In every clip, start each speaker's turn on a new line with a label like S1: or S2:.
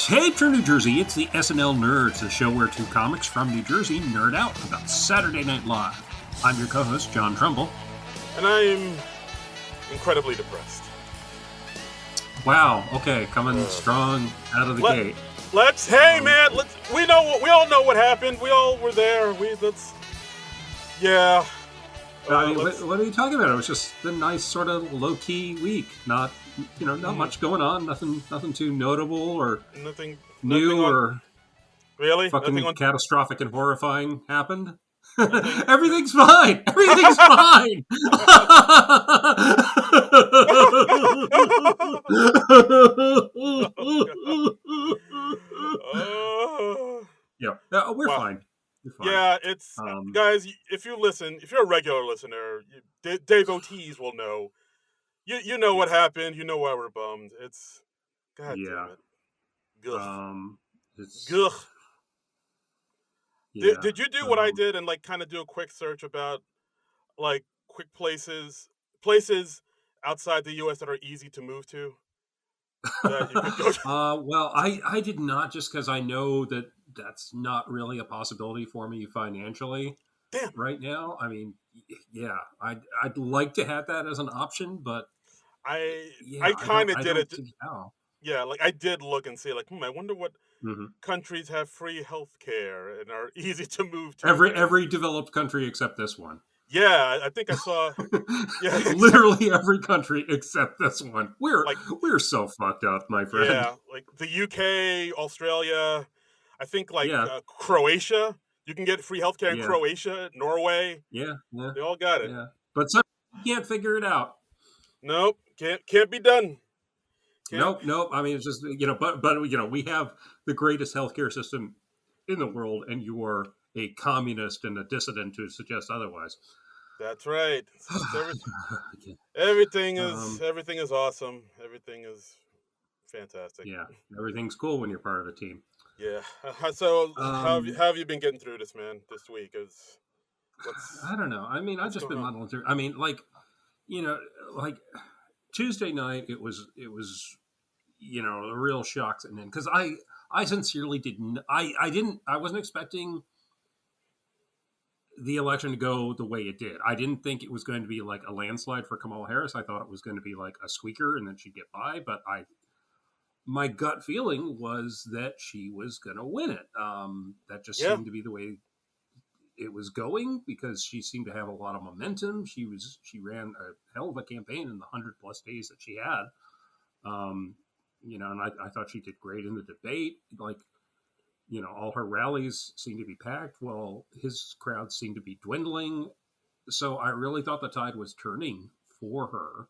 S1: Tape from New Jersey, it's the SNL Nerds, the show where two comics from New Jersey nerd out about Saturday Night Live. I'm your co-host, John Trumbull.
S2: And I'm incredibly depressed.
S1: Wow, okay, coming strong out of the gate.
S2: Hey man, we all know what happened. We all were there. Yeah.
S1: I mean, what are you talking about? It was just a nice sort of low-key week. Not much going on. Nothing too notable or
S2: nothing
S1: new or
S2: really
S1: fucking catastrophic and horrifying happened. Everything's fine. Everything's fine. Yeah, we're fine.
S2: Yeah, it's guys. If you're a regular listener, devotees will know. You know what happened. You know why we're bummed. It's God damn it. Gugh.
S1: Yeah.
S2: Did you do what I did and kind of do a quick search about quick places outside the U.S. that are easy to move to? That you could go to?
S1: Well, I did not, just because I know that that's not really a possibility for me financially.
S2: Damn.
S1: Right now. I mean, yeah, I'd like to have that as an option, but
S2: I kind of did it.
S1: How.
S2: Yeah, I did look and see, I wonder what countries have free healthcare and are easy to move to.
S1: Every developed country except this one.
S2: Yeah, I think I saw. Yeah,
S1: literally every country except this one. We're so fucked up, my friend.
S2: Yeah, the UK, Australia, I think Croatia. You can get free healthcare in Croatia, Norway.
S1: Yeah,
S2: they all got it.
S1: Yeah, but some can't figure it out.
S2: Nope, can't be done.
S1: Nope. I mean, it's just but we have the greatest healthcare system in the world, and you are a communist and a dissident to suggest otherwise.
S2: That's right. Everything is awesome. Everything is fantastic.
S1: Yeah, everything's cool when you're part of a team.
S2: Yeah. So how have you been getting through this, man? This week
S1: I don't know. I mean, I've just been muddling through. I mean, Tuesday night, it was a real shock, and then because I sincerely didn't, I wasn't expecting the election to go the way it did. I didn't think it was going to be like a landslide for Kamala Harris. I thought it was going to be like a squeaker and then she'd get by, but my gut feeling was that she was going to win it. That just seemed to be the way it was going, because she seemed to have a lot of momentum. She ran a hell of a campaign in the 100+ days that she had. And I thought she did great in the debate. All her rallies seemed to be packed. Well, his crowd seemed to be dwindling. So I really thought the tide was turning for her.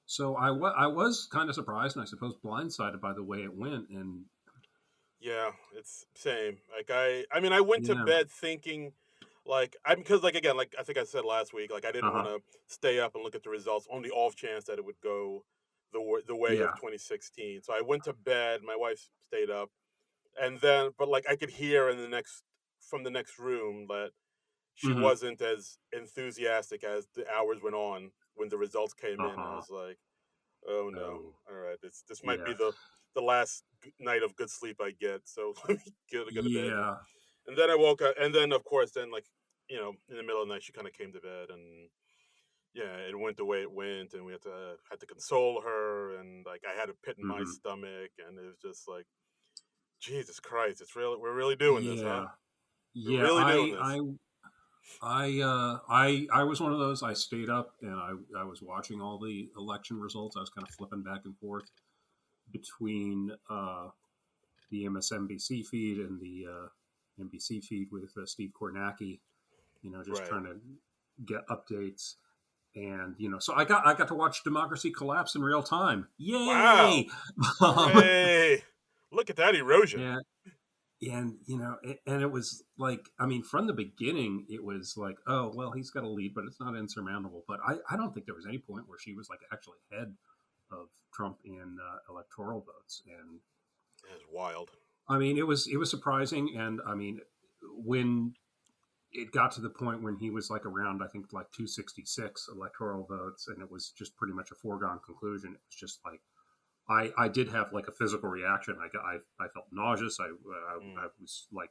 S1: So I was kind of surprised, and I suppose blindsided by the way it went. And
S2: yeah, it's same. I went to bed thinking, because again, I think I said last week, I didn't want to stay up and look at the results on the off chance that it would go the way of 2016. So I went to bed. My wife stayed up, and then, but I could hear from the next room that she wasn't as enthusiastic as the hours went on when the results came in. I was like, oh no, all right, this might be the last night of good sleep I get. So let me go to bed. And then I woke up, and then of course, in the middle of the night, she kind of came to bed, and it went the way it went, and we had to console her, and I had a pit in my stomach, and it was just like, Jesus Christ, we're really doing this, huh?
S1: Yeah, really doing this. I was one of those. I stayed up and I was watching all the election results. I was kind of flipping back and forth between the MSNBC feed and the NBC feed with Steve Kornacki, trying to get updates. And so I got to watch democracy collapse in real time. Yay!
S2: Wow. Hey, look at that erosion.
S1: Yeah. And and it was from the beginning, it was like, oh well, he's got a lead, but it's not insurmountable. But I don't think there was any point where she was actually ahead of Trump in electoral votes. And
S2: it's wild.
S1: I mean, it was surprising, and I mean, when it got to the point when he was around, I think 266 electoral votes, and it was just pretty much a foregone conclusion. It was just I did have like a physical reaction. I felt nauseous. I was like,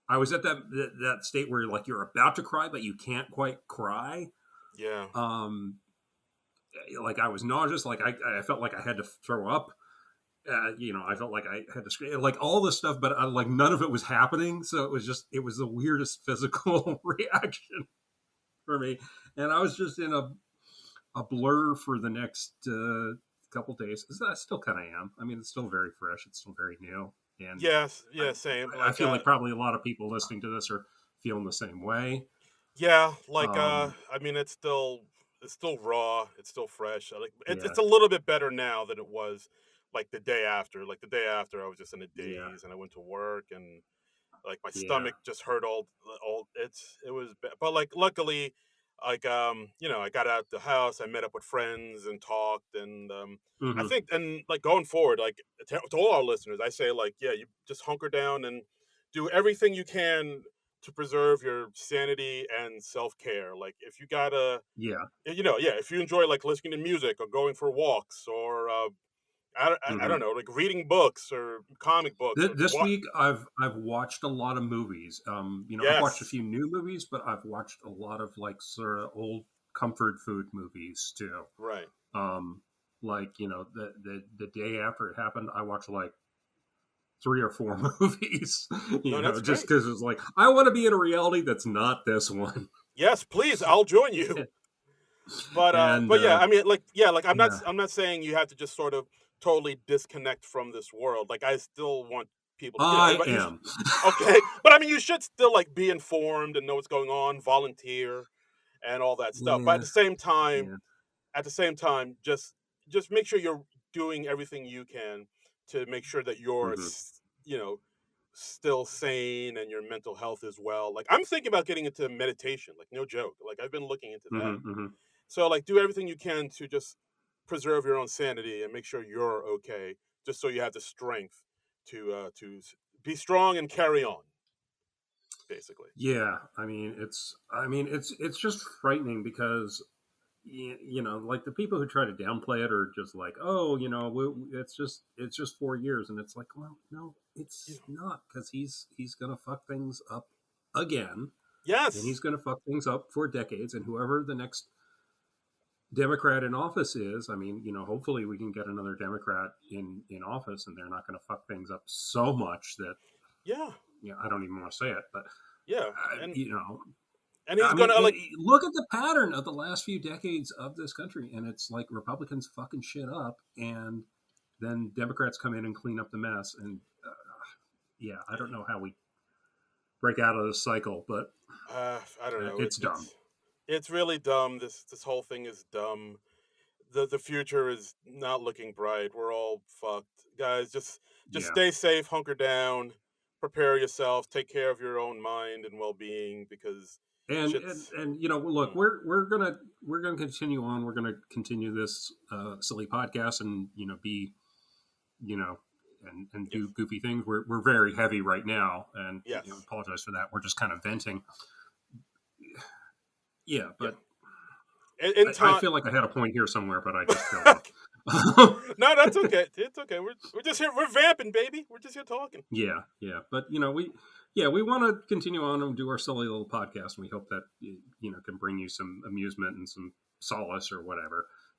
S1: I was at that state where like you're about to cry, but you can't quite cry.
S2: Yeah.
S1: Like I was nauseous. Like I felt like I had to throw up. I felt like I had to scream, like all this stuff, but like none of it was happening. So it was the weirdest physical reaction for me. And I was just in a blur for the next couple days. I still kind of am. I mean, it's still very fresh. It's still very new. And
S2: Yes. Yeah. Same.
S1: I feel like probably a lot of people listening to this are feeling the same way.
S2: Yeah. Like,
S1: Um,
S2: I mean, it's still raw. It's still fresh. Like,
S1: yeah,
S2: it's a little bit better now than it was like the day after. Like the day after, I was just in a
S1: yeah,
S2: daze, and I went to work, and like my
S1: yeah.
S2: stomach just hurt all. It was, but like luckily, like I got out the house, I met up with friends and talked, and I
S1: Hmm.
S2: think, and like going forward, like to all our listeners, I say like, yeah, you just hunker down and do everything you can to preserve your sanity and self-care. Like if you gotta,
S1: Yeah.
S2: yeah, if you enjoy like listening to music or going for walks or I
S1: Hmm.
S2: don't know, like reading books or comic books or
S1: This
S2: what.
S1: week, I've watched a lot of movies. I've watched a
S2: Yes,
S1: few new movies, but I've watched a lot of like sort of old comfort food movies too.
S2: right.
S1: Um, like the day after it happened, I watched like 3 or 4 movies.
S2: No, that's
S1: Just
S2: great.
S1: because it's like I want to be in a reality that's not this one.
S2: Yes, please, I'll join you.
S1: And
S2: But yeah, I mean, like, yeah, like
S1: yeah,
S2: I'm not saying you have to just sort of totally disconnect from this world. Like, I still want people to,
S1: I
S2: but
S1: am.
S2: okay, but I mean, you should still like be informed and know what's going on, volunteer, and all that stuff. But
S1: Yeah, yeah.
S2: at the same time, just make sure you're doing everything you can to make sure that you're,
S1: Hmm.
S2: you know, still sane and your mental health as well. Like, I'm thinking about getting into meditation. Like, no joke. Like, I've been looking into that.
S1: Hmm. Hmm.
S2: So like do everything you can to just preserve your own sanity and make sure you're okay, just so you have the strength to be strong and carry on, basically.
S1: Yeah, it's just frightening because like the people who try to downplay it are just like, oh, it's just 4 years, and it's like, well, no,
S2: Yeah.
S1: it's not, because he's gonna fuck things up again, and
S2: Yes.
S1: he's gonna fuck things up for decades, and whoever the next Democrat in office is, I mean, hopefully we can get another Democrat in office, and they're not going to fuck things up so much that
S2: Yeah.
S1: I don't even want to say it, but
S2: Yeah.
S1: uh,
S2: And
S1: you know,
S2: and he's
S1: I mean,
S2: gonna like
S1: look at the pattern of the last few decades of this country, and it's like Republicans fucking shit up, and then Democrats come in and clean up the mess, and yeah, I don't know how we break out of this cycle, but
S2: I don't know.
S1: it's dumb.
S2: It's really dumb. This whole thing is dumb. The future is not looking bright. We're all fucked. Guys, just
S1: Yeah.
S2: stay safe, hunker down, prepare yourself, take care of your own mind and well-being because
S1: And
S2: shit's
S1: look,
S2: mm,
S1: we're gonna continue on. We're gonna continue this silly podcast, and be you know and
S2: yes.
S1: do goofy things. We're very heavy right now, and
S2: Yes.
S1: apologize for that. We're just kind of venting. Yeah,
S2: Yeah.
S1: but
S2: In
S1: I
S2: time.
S1: feel like I had a point here somewhere, but I just fell off.
S2: No, that's okay. It's okay. We're just here. We're vamping, baby. We're just here talking.
S1: Yeah, yeah, but we want to continue on and do our silly little podcast, and we hope that can bring you some amusement and some solace or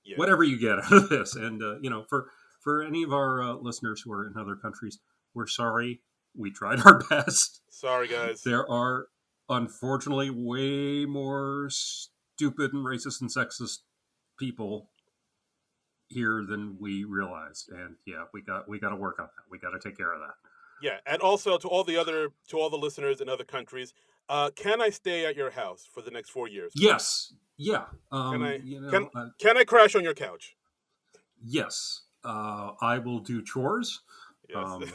S2: Yeah.
S1: whatever you get out of this. And for any of our listeners who are in other countries, we're sorry. We tried our best.
S2: Sorry, guys.
S1: There are unfortunately way more stupid and racist and sexist people here than we realized, and yeah, we got to work on that. We got to take care of that.
S2: Yeah, and also to all the listeners in other countries, can I stay at your house for the next 4 years, please?
S1: Yes, yeah.
S2: Can I can I crash on your couch?
S1: Yes. I will do chores.
S2: Yes.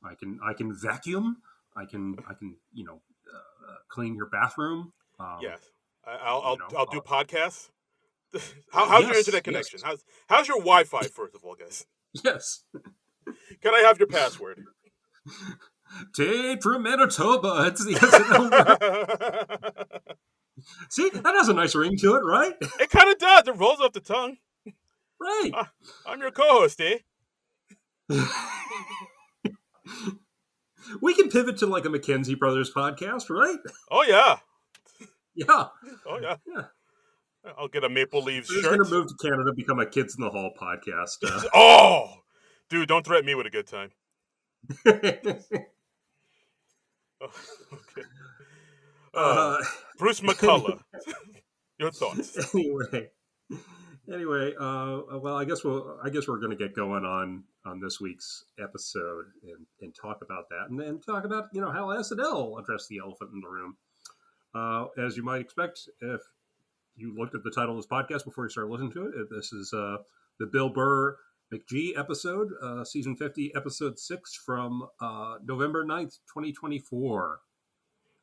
S1: I can vacuum. I can clean your bathroom.
S2: Yes. I'll do
S1: Uh,
S2: podcasts. How's your
S1: yes,
S2: internet
S1: yes,
S2: connection? How's your Wi-Fi? First of all, guys,
S1: yes.
S2: can I have your password?
S1: Tate from Manitoba. It's the SNL. See, that has a nice ring to it, right?
S2: It kind of does. It rolls off the tongue.
S1: Right.
S2: I'm your co-host, eh?
S1: We can pivot to like a McKenzie Brothers podcast, right?
S2: Oh yeah.
S1: Yeah.
S2: Oh yeah.
S1: Yeah.
S2: I'll get a Maple Leafs
S1: We're just going to
S2: shirt.
S1: move to Canada, become a Kids in the Hall podcast.
S2: Oh, dude, don't threaten me with a good time. Oh, okay. Bruce McCullough. Your thoughts?
S1: Anyway, well, I guess we're going to get going on this week's episode and talk about that, and then talk about how SNL addressed the elephant in the room. As you might expect, if you looked at the title of this podcast before you started listening to it, this is the Bill Burr Mk.gee episode, season 50, episode 6 from November 9th, 2024.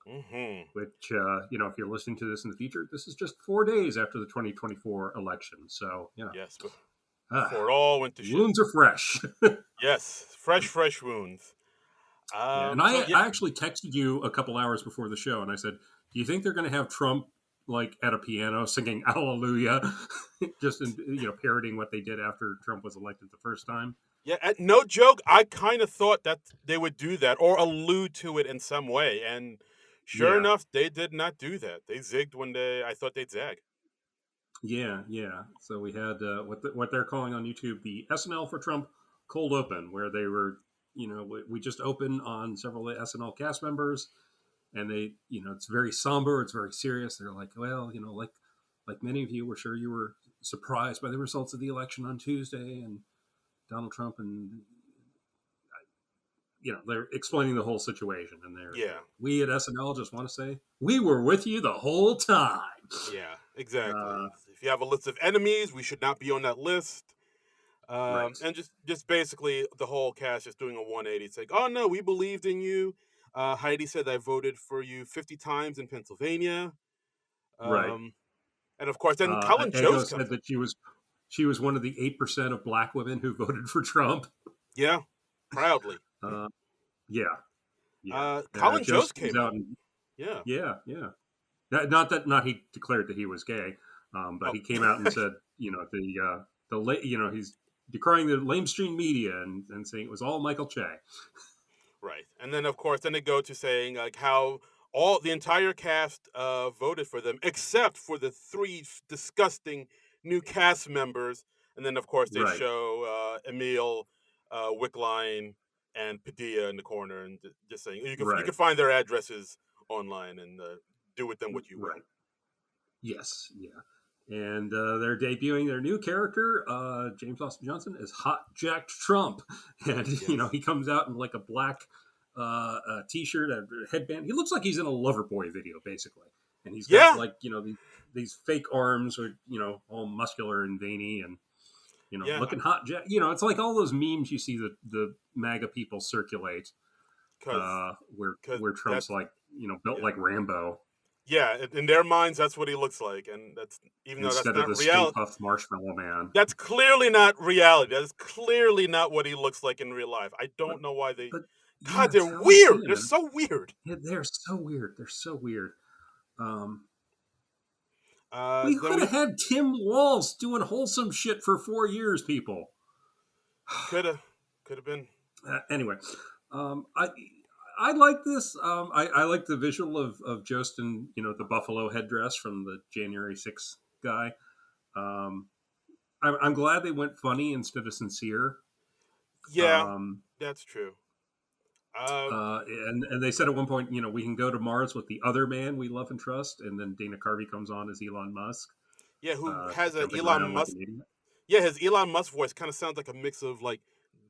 S2: Mm-hmm.
S1: Which, if you're listening to this in the future, this is just 4 days after the 2024 election. So,
S2: yes, before it all went to shit.
S1: Wounds are fresh.
S2: Yes, fresh wounds.
S1: And I actually texted you a couple hours before the show, and I said, "Do you think they're going to have Trump like at a piano singing Hallelujah, just in, parroting what they did after Trump was elected the first time?"
S2: Yeah, no joke. I kind of thought that they would do that or allude to it in some way, and sure enough, they did not do that. They zigged when I thought they'd zag.
S1: Yeah. So we had what they're calling on YouTube the SNL for Trump cold open, where they were, we just opened on several of the SNL cast members, and they, it's very somber, it's very serious. They're like, well, like many of you, we're sure you were surprised by the results of the election on Tuesday, and Donald Trump, and they're explaining the whole situation, and we at SNL just want to say we were with you the whole time.
S2: Yeah, exactly. If you have a list of enemies, we should not be on that list.
S1: Right.
S2: And just basically the whole cast just doing a 180. It's like, oh no, we believed in you. Heidi said I voted for you 50 times in Pennsylvania.
S1: Right.
S2: And of course, then Colin Jost
S1: said that she was one of the 8% of black women who voted for Trump.
S2: Yeah, proudly.
S1: Yeah.
S2: Colin Jost came out.
S1: Yeah. Not he declared that he was gay, but he came out and said, he's decrying the lamestream media and saying it was all Michael Che.
S2: Right. And then, of course, then they go to saying like how the entire cast voted for them, except for the 3 disgusting new cast members. And then, of course, they show Emil, Wickline, and Padilla in the corner, and just saying you can find their addresses online and do with them what you will.
S1: Right. Yes. Yeah. And they're debuting their new character, James Austin Johnson, as Hot Jacked Trump. And, he comes out in like a black T-shirt, a headband. He looks like he's in a Loverboy video, basically. And he's got like, these fake arms, or, all muscular and veiny, and, looking hot. It's like all those memes you see the MAGA people circulate, where Trump's like, built like Rambo.
S2: Yeah, in their minds, that's what he looks like, and that's even though that's not reality.
S1: Instead of the Stay Puft Marshmallow Man.
S2: That's clearly not reality. That's clearly not what he looks like in real life. I don't know why they. God, they're weird. They're so weird.
S1: Yeah, they're so weird. We could have had Tim Walz doing wholesome shit for 4 years, people.
S2: Could have been.
S1: Anyway, I like this. I like the visual of Jost in, the buffalo headdress from the January 6th guy. I'm glad they went funny instead of sincere.
S2: Yeah, that's true.
S1: And they said at one point, we can go to Mars with the other man we love and trust, and then Dana Carvey comes on as Elon Musk.
S2: Yeah, who has an Elon Musk? Yeah, his Elon Musk voice kind of sounds like a mix of like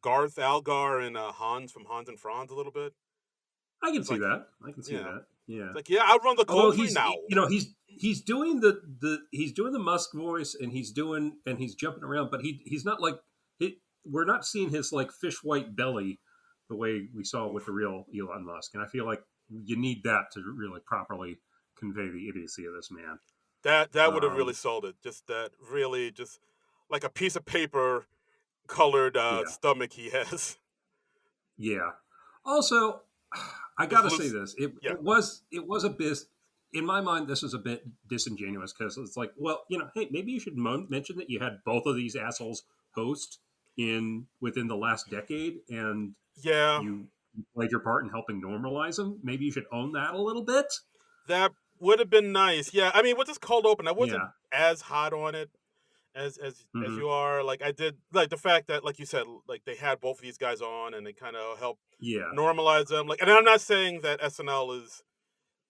S2: Garth Algar and Hans from Hans and Franz a little bit.
S1: I can see that. Yeah.
S2: It's like, I'll run the country now.
S1: He's doing the Musk voice, and he's jumping around, but he's not like we're not seeing his like fish white belly the way we saw with the real Elon Musk. And I feel like you need that to really properly convey the idiocy of this man.
S2: That would have really sold it. Just like a piece of paper colored stomach he has.
S1: Yeah. Also, I gotta say this. It was a bit. in my mind, this is a bit disingenuous because it's like, well, hey, maybe you should mention that you had both of these assholes host within the last decade, and
S2: Yeah,
S1: you played your part in helping normalize them. Maybe you should own that a little bit.
S2: that would have been nice. Yeah, I mean, with this cold open, I wasn't
S1: Yeah.
S2: as hot on it as
S1: Hmm.
S2: you are. Like I did, like the fact that, like you said, like they had both of these guys on and they kind of helped
S1: Yeah.
S2: normalize them. Like, and I'm not saying that SNL is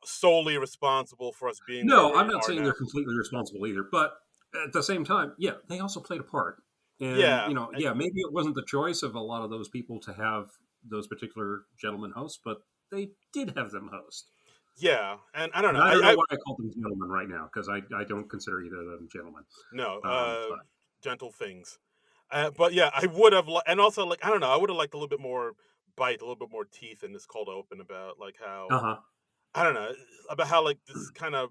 S2: solely responsible for us being where
S1: No, I'm
S2: we
S1: not
S2: are
S1: saying they're
S2: now.
S1: completely responsible either, but at the same time, yeah, they also played a part. And,
S2: Yeah,
S1: yeah, maybe it wasn't the choice of a lot of those people to have those particular gentlemen host, but they did have them host.
S2: yeah, and I don't
S1: And
S2: know.
S1: I don't know
S2: I
S1: why I call them gentlemen right now because I don't consider either of them gentlemen.
S2: no,
S1: But
S2: gentle things. But yeah, I would have, and also like I don't know, I would have liked a little bit more bite, a little bit more teeth in this cold open about like how
S1: uh huh,
S2: I don't know about how like this kind of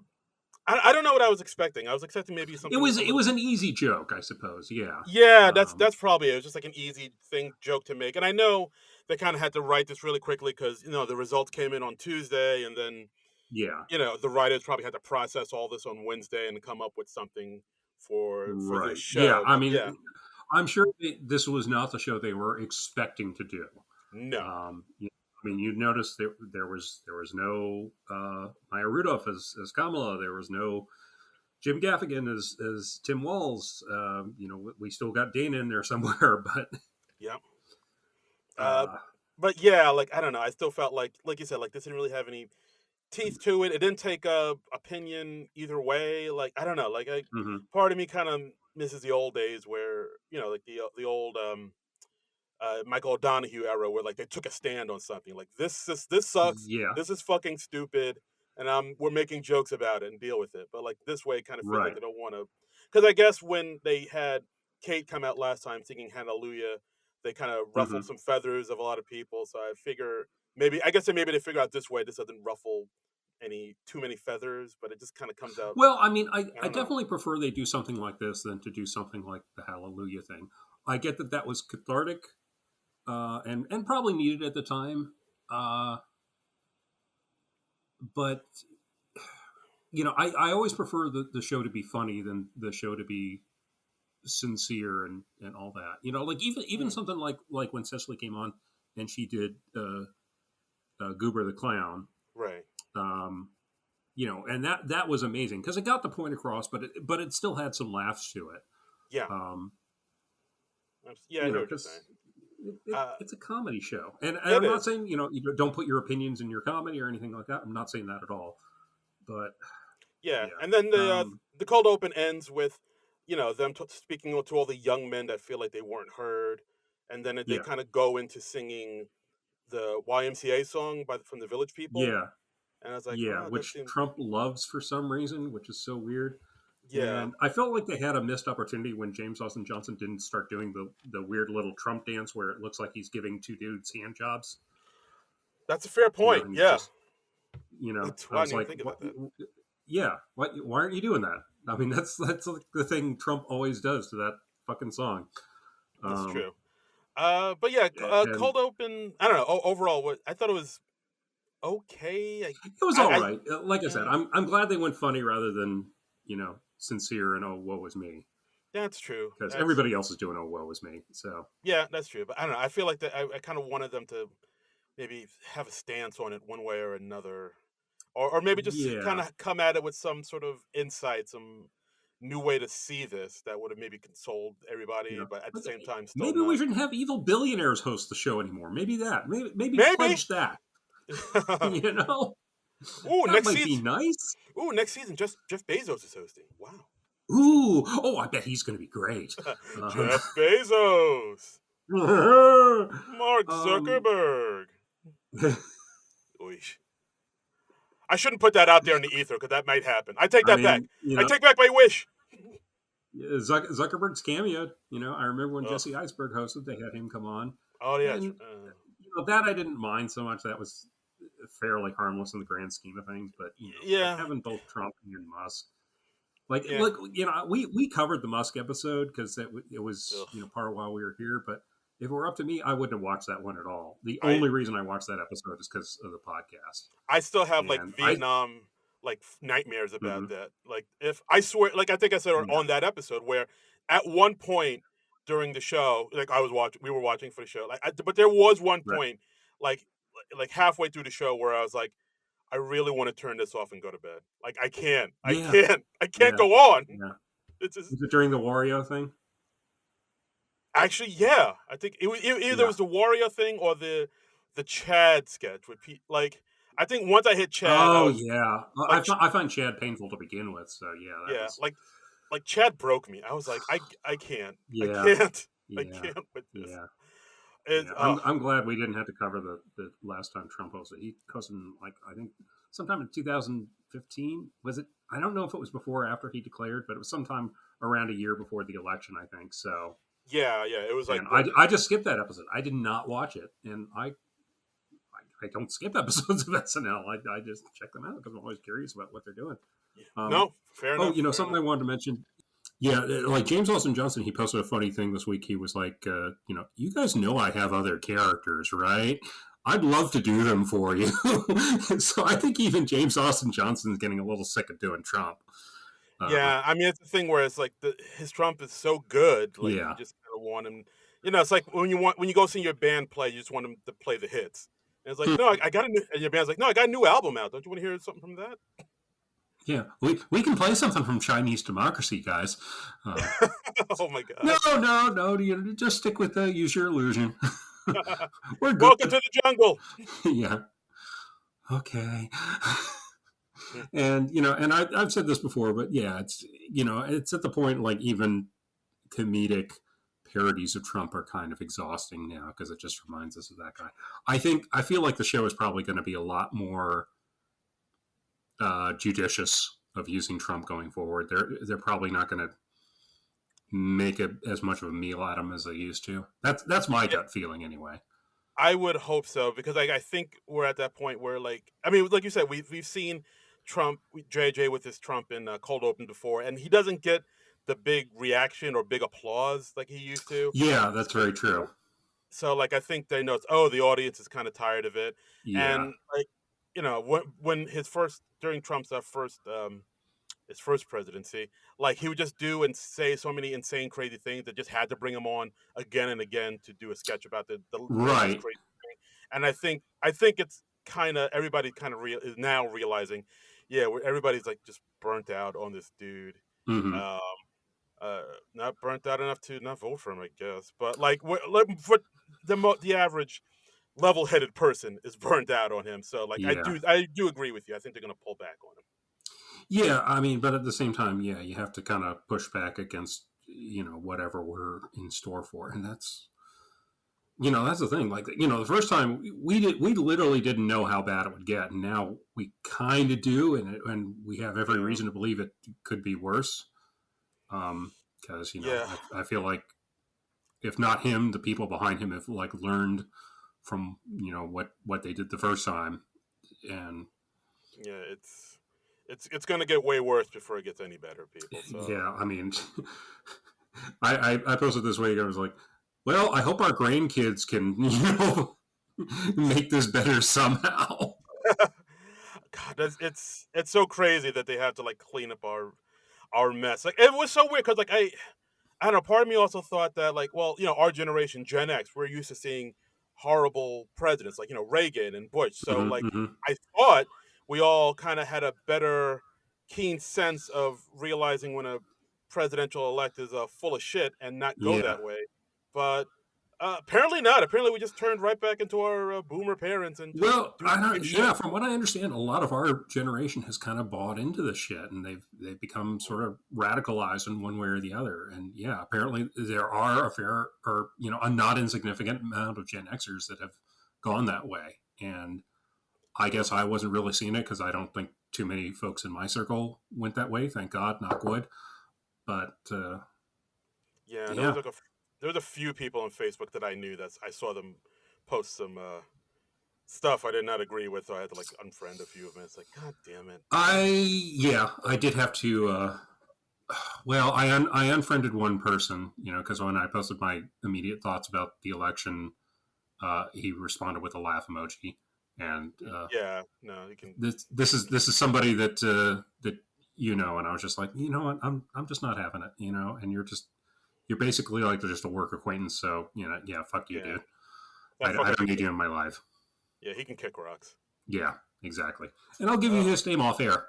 S2: I don't know what I was expecting. I was expecting maybe
S1: it
S2: something
S1: was
S2: a
S1: it
S2: little.
S1: was an easy joke, I suppose. Yeah,
S2: Yeah,
S1: um,
S2: that's probably it. It was just like an easy thing joke to make, and I know they kind of had to write this really quickly because the results came in on Tuesday, and then
S1: yeah,
S2: the writers probably had to process all this on Wednesday and come up with something for this
S1: right. Yeah,
S2: show.
S1: I
S2: But
S1: mean,
S2: yeah,
S1: I'm sure this was not the show they were expecting to do.
S2: no,
S1: I mean, you noticed there was no Maya Rudolph as Kamala. There was no Jim Gaffigan as Tim Walls. We still got Dana in there somewhere, but
S2: yeah. Uh,
S1: uh,
S2: but yeah, like I don't know. I still felt like you said, like this didn't really have any teeth to it. It didn't take a opinion either way. Like I don't know. Like
S1: mhm.
S2: part of me kind of misses the old days where like the old Michael O'Donoghue era where like they took a stand on something. Like this sucks.
S1: Yeah,
S2: This is fucking stupid, and we're making jokes about it and deal with it. But like this way, it kind of feels like
S1: right.
S2: they don't want to. Because I guess when they had Kate come out last time singing Hallelujah, they kind of ruffled
S1: Hmm.
S2: some feathers of a lot of people. So I figure maybe they figure out this way this doesn't ruffle any too many feathers, but it just kind of comes out.
S1: Well, I mean, I,
S2: I
S1: I
S2: don't know.
S1: definitely prefer they do something like this than to do something like the Hallelujah thing. I get that was cathartic and probably needed at the time, uh, but I always prefer the show to be funny than the show to be sincere and all that. Like even
S2: Hmm,
S1: something like when Cecily came on and she did Goober the Clown.
S2: right.
S1: Um, and that was amazing because it got the point across, but it still had some laughs to it.
S2: Yeah.
S1: Um,
S2: Yeah, I hear what you're
S1: because
S2: saying. Uh,
S1: it's a comedy show, and
S2: it
S1: I'm not
S2: is.
S1: saying you don't put your opinions in your comedy or anything like that. I'm not saying that at all. But
S2: Yeah,
S1: yeah,
S2: and then
S1: um,
S2: the cold open ends with, them speaking to all the young men that feel like they weren't heard, and then they
S1: yeah,
S2: kind of go into singing the YMCA song from the Village People,
S1: yeah,
S2: and I was like,
S1: yeah.
S2: oh, that
S1: Which
S2: seemed
S1: Trump loves for some reason, which is so weird.
S2: yeah,
S1: And I felt like they had a missed opportunity when James Austin Johnson didn't start doing the weird little Trump dance where it looks like he's giving two dudes hand jobs.
S2: that's a fair point.
S1: And he's
S2: Yeah,
S1: just,
S2: that's,
S1: I
S2: I
S1: was
S2: didn't even
S1: like,
S2: think
S1: what?
S2: about that.
S1: Yeah, why aren't you doing that? I mean, that's like the thing Trump always does to that fucking song.
S2: That's
S1: Um,
S2: true. But yeah,
S1: and
S2: cold open. I don't know. Overall, what I thought it was okay.
S1: it was all
S2: I
S1: right. Like I said,
S2: yeah,
S1: I'm glad they went funny rather than sincere and oh woe was me
S2: that's true.
S1: because
S2: That's
S1: everybody else is doing oh woe was me. So
S2: yeah, that's true. But I don't know. I feel like that. I kind of wanted them to maybe have a stance on it one way or another, or maybe just kind
S1: yeah,
S2: of come at it with some sort of insight, some new way to see this that would have maybe consoled everybody, but at the
S1: Like,
S2: same time, still
S1: maybe we
S2: not.
S1: shouldn't have evil billionaires host the show anymore. Maybe that. Maybe
S2: Maybe.
S1: pledge that. you know,
S2: Ooh,
S1: that
S2: next
S1: might be
S2: season.
S1: nice.
S2: Ooh, next season, just Jeff Bezos is hosting. Wow.
S1: Ooh, oh, I bet he's going to be great. Um,
S2: Jeff Bezos, Mark
S1: um,
S2: Zuckerberg. Oish. I shouldn't put that out there in the ether because that might happen. I take
S1: I
S2: that back.
S1: mean,
S2: I take back my wish.
S1: Zuckerberg's cameo. I remember when
S2: Ugh.
S1: Jesse Eisenberg hosted, they had him come on,
S2: Oh yeah.
S1: and that I didn't mind so much. That was fairly harmless in the grand scheme of things. But like
S2: Yeah.
S1: having both Trump and Musk, like
S2: Yeah.
S1: look, we covered the Musk episode because it was
S2: Ugh.
S1: part of while we were here. But if it were up to me, I wouldn't have watched that one at all. The
S2: I
S1: only reason I watched that episode is because of the podcast,
S2: I still have like
S1: and I
S2: Vietnam like nightmares about
S1: Mm-hmm.
S2: that. Like if I swear, like I think I said
S1: Yeah.
S2: on that episode where at one point during the show, like we were watching for the show, but there was one
S1: Right.
S2: point, like like halfway through the show where I was like, I really want to turn this off and go to bed. Like
S1: Yeah.
S2: I can't
S1: Yeah.
S2: go on.
S1: Yeah.
S2: It's just
S1: Was it during the Wario thing?
S2: actually, yeah. I think either it
S1: Yeah.
S2: was the Wario thing or the Chad sketch with Pete. Like I think once I hit Chad, I
S1: Oh
S2: was
S1: yeah. Well,
S2: like,
S1: I find Chad painful to begin with, so yeah, that
S2: yeah,
S1: was.
S2: like Chad broke me. I was like, I can't, I
S1: Yeah.
S2: can't, I
S1: Yeah.
S2: can't with this.
S1: Yeah.
S2: It's
S1: Yeah, I'm glad we didn't have to cover the last time Trump hosted. He hosted like I think sometime in 2015. Was it? I don't know if it was before or after he declared, but it was sometime around a year before the election, I think. So,
S2: yeah, yeah. It was like
S1: and I just skipped that episode. I did not watch it, and I don't skip episodes of SNL. I just check them out because I'm always curious about what they're doing. Um,
S2: no, fair
S1: oh,
S2: enough, fair
S1: something
S2: enough.
S1: I wanted to mention. Yeah, like James Austin Johnson, he posted a funny thing this week. He was like, you guys know I have other characters, right? I'd love to do them for you. So I think even James Austin Johnson's getting a little sick of doing Trump.
S2: Yeah, I mean, it's the thing where it's like his Trump is so good, like you
S1: Yeah.
S2: just kind of want him. You know, it's like when you go see your band play, you just want him to play the hits. And it's like, no, I got a new. And your band's like, no, I got a new album out. Don't you want to hear something from that?
S1: Yeah, we can play something from Chinese Democracy, guys.
S2: Oh my god!
S1: No, no, no. You just stick with the Use Your Illusion. We're good.
S2: Welcome to the jungle.
S1: Yeah. Okay. And and I've said this before, but yeah, it's at the point like even comedic parodies of Trump are kind of exhausting now because it just reminds us of that guy. I feel like the show is probably going to be a lot more judicious of using Trump going forward. They're probably not going to make as much of a meal at him as they used to. That's my
S2: Yeah,
S1: gut feeling anyway.
S2: I would hope so because I think we're at that point where like I mean, like you said, we've seen Trump JJ with his Trump in Cold Open before, and he doesn't get the big reaction or big applause like he used to.
S1: Yeah, that's very true.
S2: So like I think they know the audience is kind of tired of it,
S1: Yeah,
S2: and like when his first during Trump's his first presidency, like he would just do and say so many insane crazy things that just had to bring him on again and again to do a sketch about the latest
S1: right.
S2: crazy thing. And I think it's kind of everybody kind of is now realizing, yeah, everybody's like just burnt out on this dude.
S1: Hmm.
S2: Um, uh, not burnt out enough to not vote for him, I guess. But like, for the average level-headed person is burnt out on him. So like,
S1: Yeah.
S2: I do agree with you. I think they're gonna pull back on him.
S1: Yeah, I mean, but at the same time, yeah, you have to kind of push back against whatever we're in store for, and that's the thing. Like the first time we literally didn't know how bad it would get, and now we kind of do, and we have every
S2: Yeah,
S1: reason to believe it could be worse. Because
S2: yeah,
S1: I feel like if not him, the people behind him have like learned from what they did the first time, and
S2: yeah. It's gonna get way worse before it gets any better, people. So
S1: yeah, I mean, I posted this week. I was like, well, I hope our grandkids can make this better somehow.
S2: God, it's so crazy that they have to like clean up our mess. Like it was so weird because like I don't know. Part of me also thought that like, well, our generation, Gen X, we're used to seeing horrible presidents like Reagan and Bush. So
S1: Hmm.
S2: like
S1: Hmm.
S2: I thought we all kind of had a better keen sense of realizing when a presidential elect is full of shit and not go
S1: Yeah.
S2: that way. But apparently not. Apparently we just turned right back into our boomer parents and just
S1: Well,
S2: do
S1: I
S2: the same
S1: don't.
S2: shit.
S1: Yeah, from what I understand, a lot of our generation has kind of bought into the shit, and they've become sort of radicalized in one way or the other. And yeah, apparently there are a fair or a not insignificant amount of Gen Xers that have gone that way. And I guess I wasn't really seeing it because I don't think too many folks in my circle went that way. Thank God, knock wood. But
S2: Yeah,
S1: yeah,
S2: there was a few people on Facebook that I knew that I saw them post some stuff I did not agree with, so I had to like unfriend a few of them. It's like, God damn it.
S1: I did have to. Well, I unfriended one person, because when I posted my immediate thoughts about the election, he responded with a laugh emoji, And
S2: Yeah, no, you can.
S1: this is somebody that that and I was just like, you know what, I'm just not having it, and you're basically like just a work acquaintance, so yeah, fuck you,
S2: Yeah,
S1: dude.
S2: that
S1: I
S2: fucker
S1: don't
S2: can
S1: need
S2: kick.
S1: you in my life.
S2: Yeah, he can kick rocks.
S1: Yeah, exactly. And I'll give you
S2: Oh,
S1: his name off air.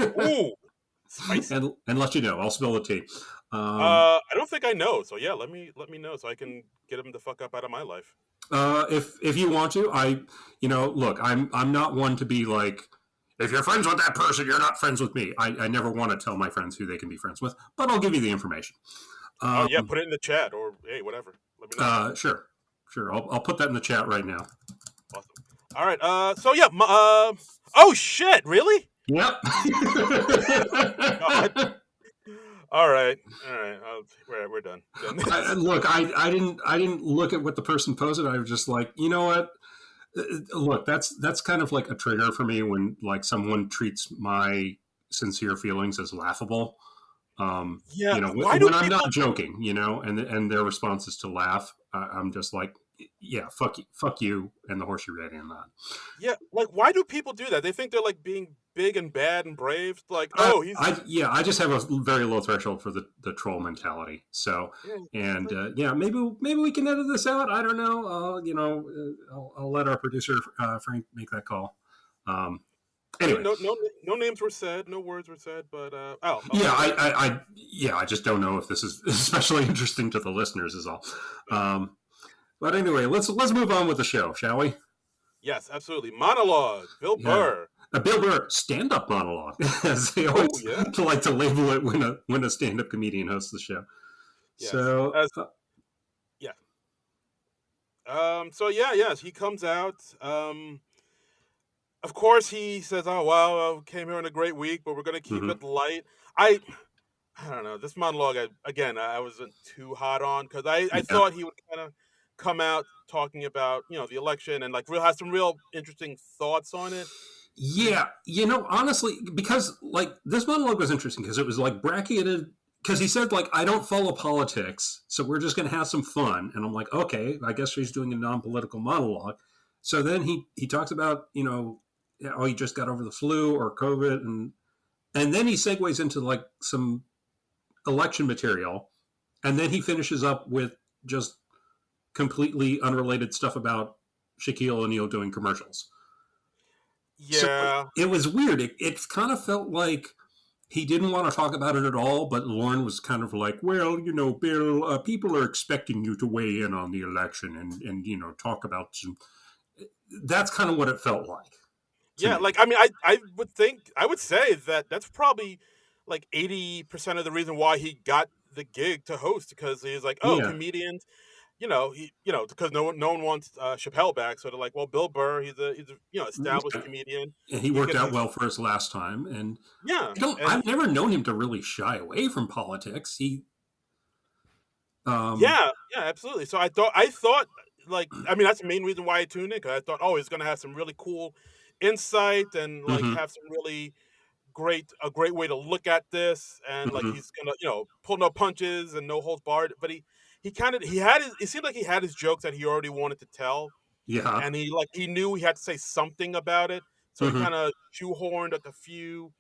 S2: ooh, spicy.
S1: and let you know. I'll spill the tea.
S2: I don't think I know. So yeah, let me know so I can get him the fuck up out of my life.
S1: If you want to, look, I'm not one to be like, if you're friends with that person, you're not friends with me. I never want to tell my friends who they can be friends with, but I'll give you the information.
S2: Oh yeah,
S1: Um,
S2: put it in the chat or hey, whatever. Let me know.
S1: sure, sure. I'll put that in the chat right now.
S2: Awesome. All right. So yeah. Oh shit! Really?
S1: Yep.
S2: God. All right. All right. We're done. Then.
S1: Look, I didn't look at what the person posted. I was just like, you know what? Look, that's kind of like a trigger for me when like someone treats my sincere feelings as laughable.
S2: Yeah. Why do
S1: When I'm not
S2: people?
S1: joking, and their response is to laugh, I'm just like, yeah, fuck you, and the horse you ran in on.
S2: Yeah. Like, why do people do that? They think they're like being big and bad and brave. Like, oh, he's.
S1: I just have a very low threshold for the troll mentality. So,
S2: Yeah.
S1: and
S2: Like,
S1: yeah, maybe we can edit this out. I don't know. I'll let our producer Frank make that call.
S2: I mean,
S1: Anyway,
S2: no names were said, no words were said, but
S1: yeah,
S2: okay.
S1: I just don't know if this is especially interesting to the listeners. Is all. But anyway, let's move on with the show, shall we?
S2: Yes, absolutely. Monologue, Bill
S1: Yeah.
S2: Burr.
S1: A Bill Burr stand-up monologue, as they
S2: Oh
S1: always
S2: yeah,
S1: like to label it when a stand-up comedian hosts the show.
S2: yes,
S1: So,
S2: as yeah. So yeah, yes, he comes out. Of course, he says, "Oh well, I came here on a great week, but we're gonna keep
S1: mhm.
S2: it light." I I don't know. This monologue, I wasn't too hot on because I
S1: Yeah,
S2: thought he would kind of come out talking about the election and like real have some real interesting thoughts on it.
S1: yeah. Honestly, because like this monologue was interesting because it was like bracketed. Because he said like I don't follow politics, so we're just going to have some fun. And I'm like, okay, I guess he's doing a non-political monologue. So then he talks about oh, he just got over the flu or COVID, and then he segues into like some election material, and then he finishes up with just completely unrelated stuff about Shaquille O'Neal doing commercials. So
S2: Yeah,
S1: it was weird. It kind of felt like he didn't want to talk about it at all, but Lauren was kind of like, well, Bill, people are expecting you to weigh in on the election and talk about some. That's kind of what it felt like to
S2: yeah.
S1: me.
S2: Like I mean, I would say that that's probably like 80% of the reason why he got the gig to host because he's like, oh,
S1: Yeah.
S2: comedians. Because no one wants Chappelle back, so they're like, well, Bill Burr, he's a established comedian.
S1: And he
S2: He
S1: worked
S2: could
S1: out
S2: host.
S1: well for us last time. And
S2: Yeah, and
S1: I've never known him to really shy away from politics. Um,
S2: yeah, yeah, absolutely. So I thought, like, I mean, that's the main reason why I tuned in because I thought, oh, he's gonna have some really cool insight and like
S1: mhm,
S2: have some really a great way to look at this, and like
S1: mhm.
S2: he's gonna pull no punches and no holds barred. But he seemed like he had his jokes that he already wanted to tell,
S1: Yeah.
S2: and he knew he had to say something about it, so he
S1: Mhm.
S2: kind of shoehorned like a few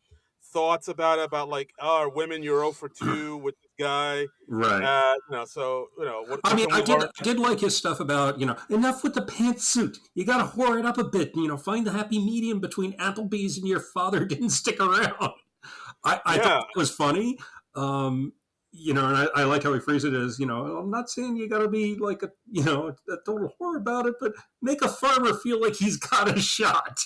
S2: thoughts about it, about like, oh, are women you're 0 for 2 with this guy,
S1: Right.
S2: so
S1: I
S2: what
S1: mean,
S2: can we learn?
S1: I did like his stuff about enough with the pantsuit. You got to whore it up a bit. Find the happy medium between Applebee's and your father didn't stick around. I thought
S2: Yeah,
S1: it was funny. Um, and I like how he phrased it as I'm not saying you got to be like a total whore about it, but make a farmer feel like he's got a shot.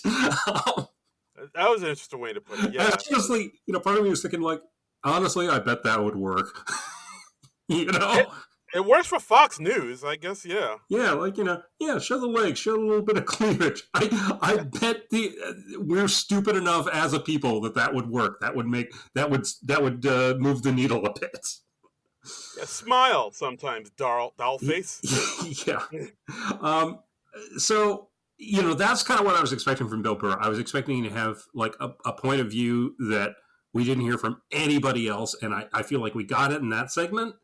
S2: that was an interesting way to put it.
S1: And
S2: Yeah,
S1: honestly, part of me was thinking like, honestly, I bet that would work. you
S2: it
S1: know.
S2: it works for Fox News, I guess. Yeah,
S1: Yeah, like yeah, show the legs, show a little bit of cleavage. I bet we're stupid enough as a people that would work. That would move the needle a bit.
S2: yeah. Smile sometimes, doll face.
S1: Yeah. Um. So that's kind of what I was expecting from Bill Burr. I was expecting to have like a point of view that we didn't hear from anybody else, and I feel like we got it in that segment.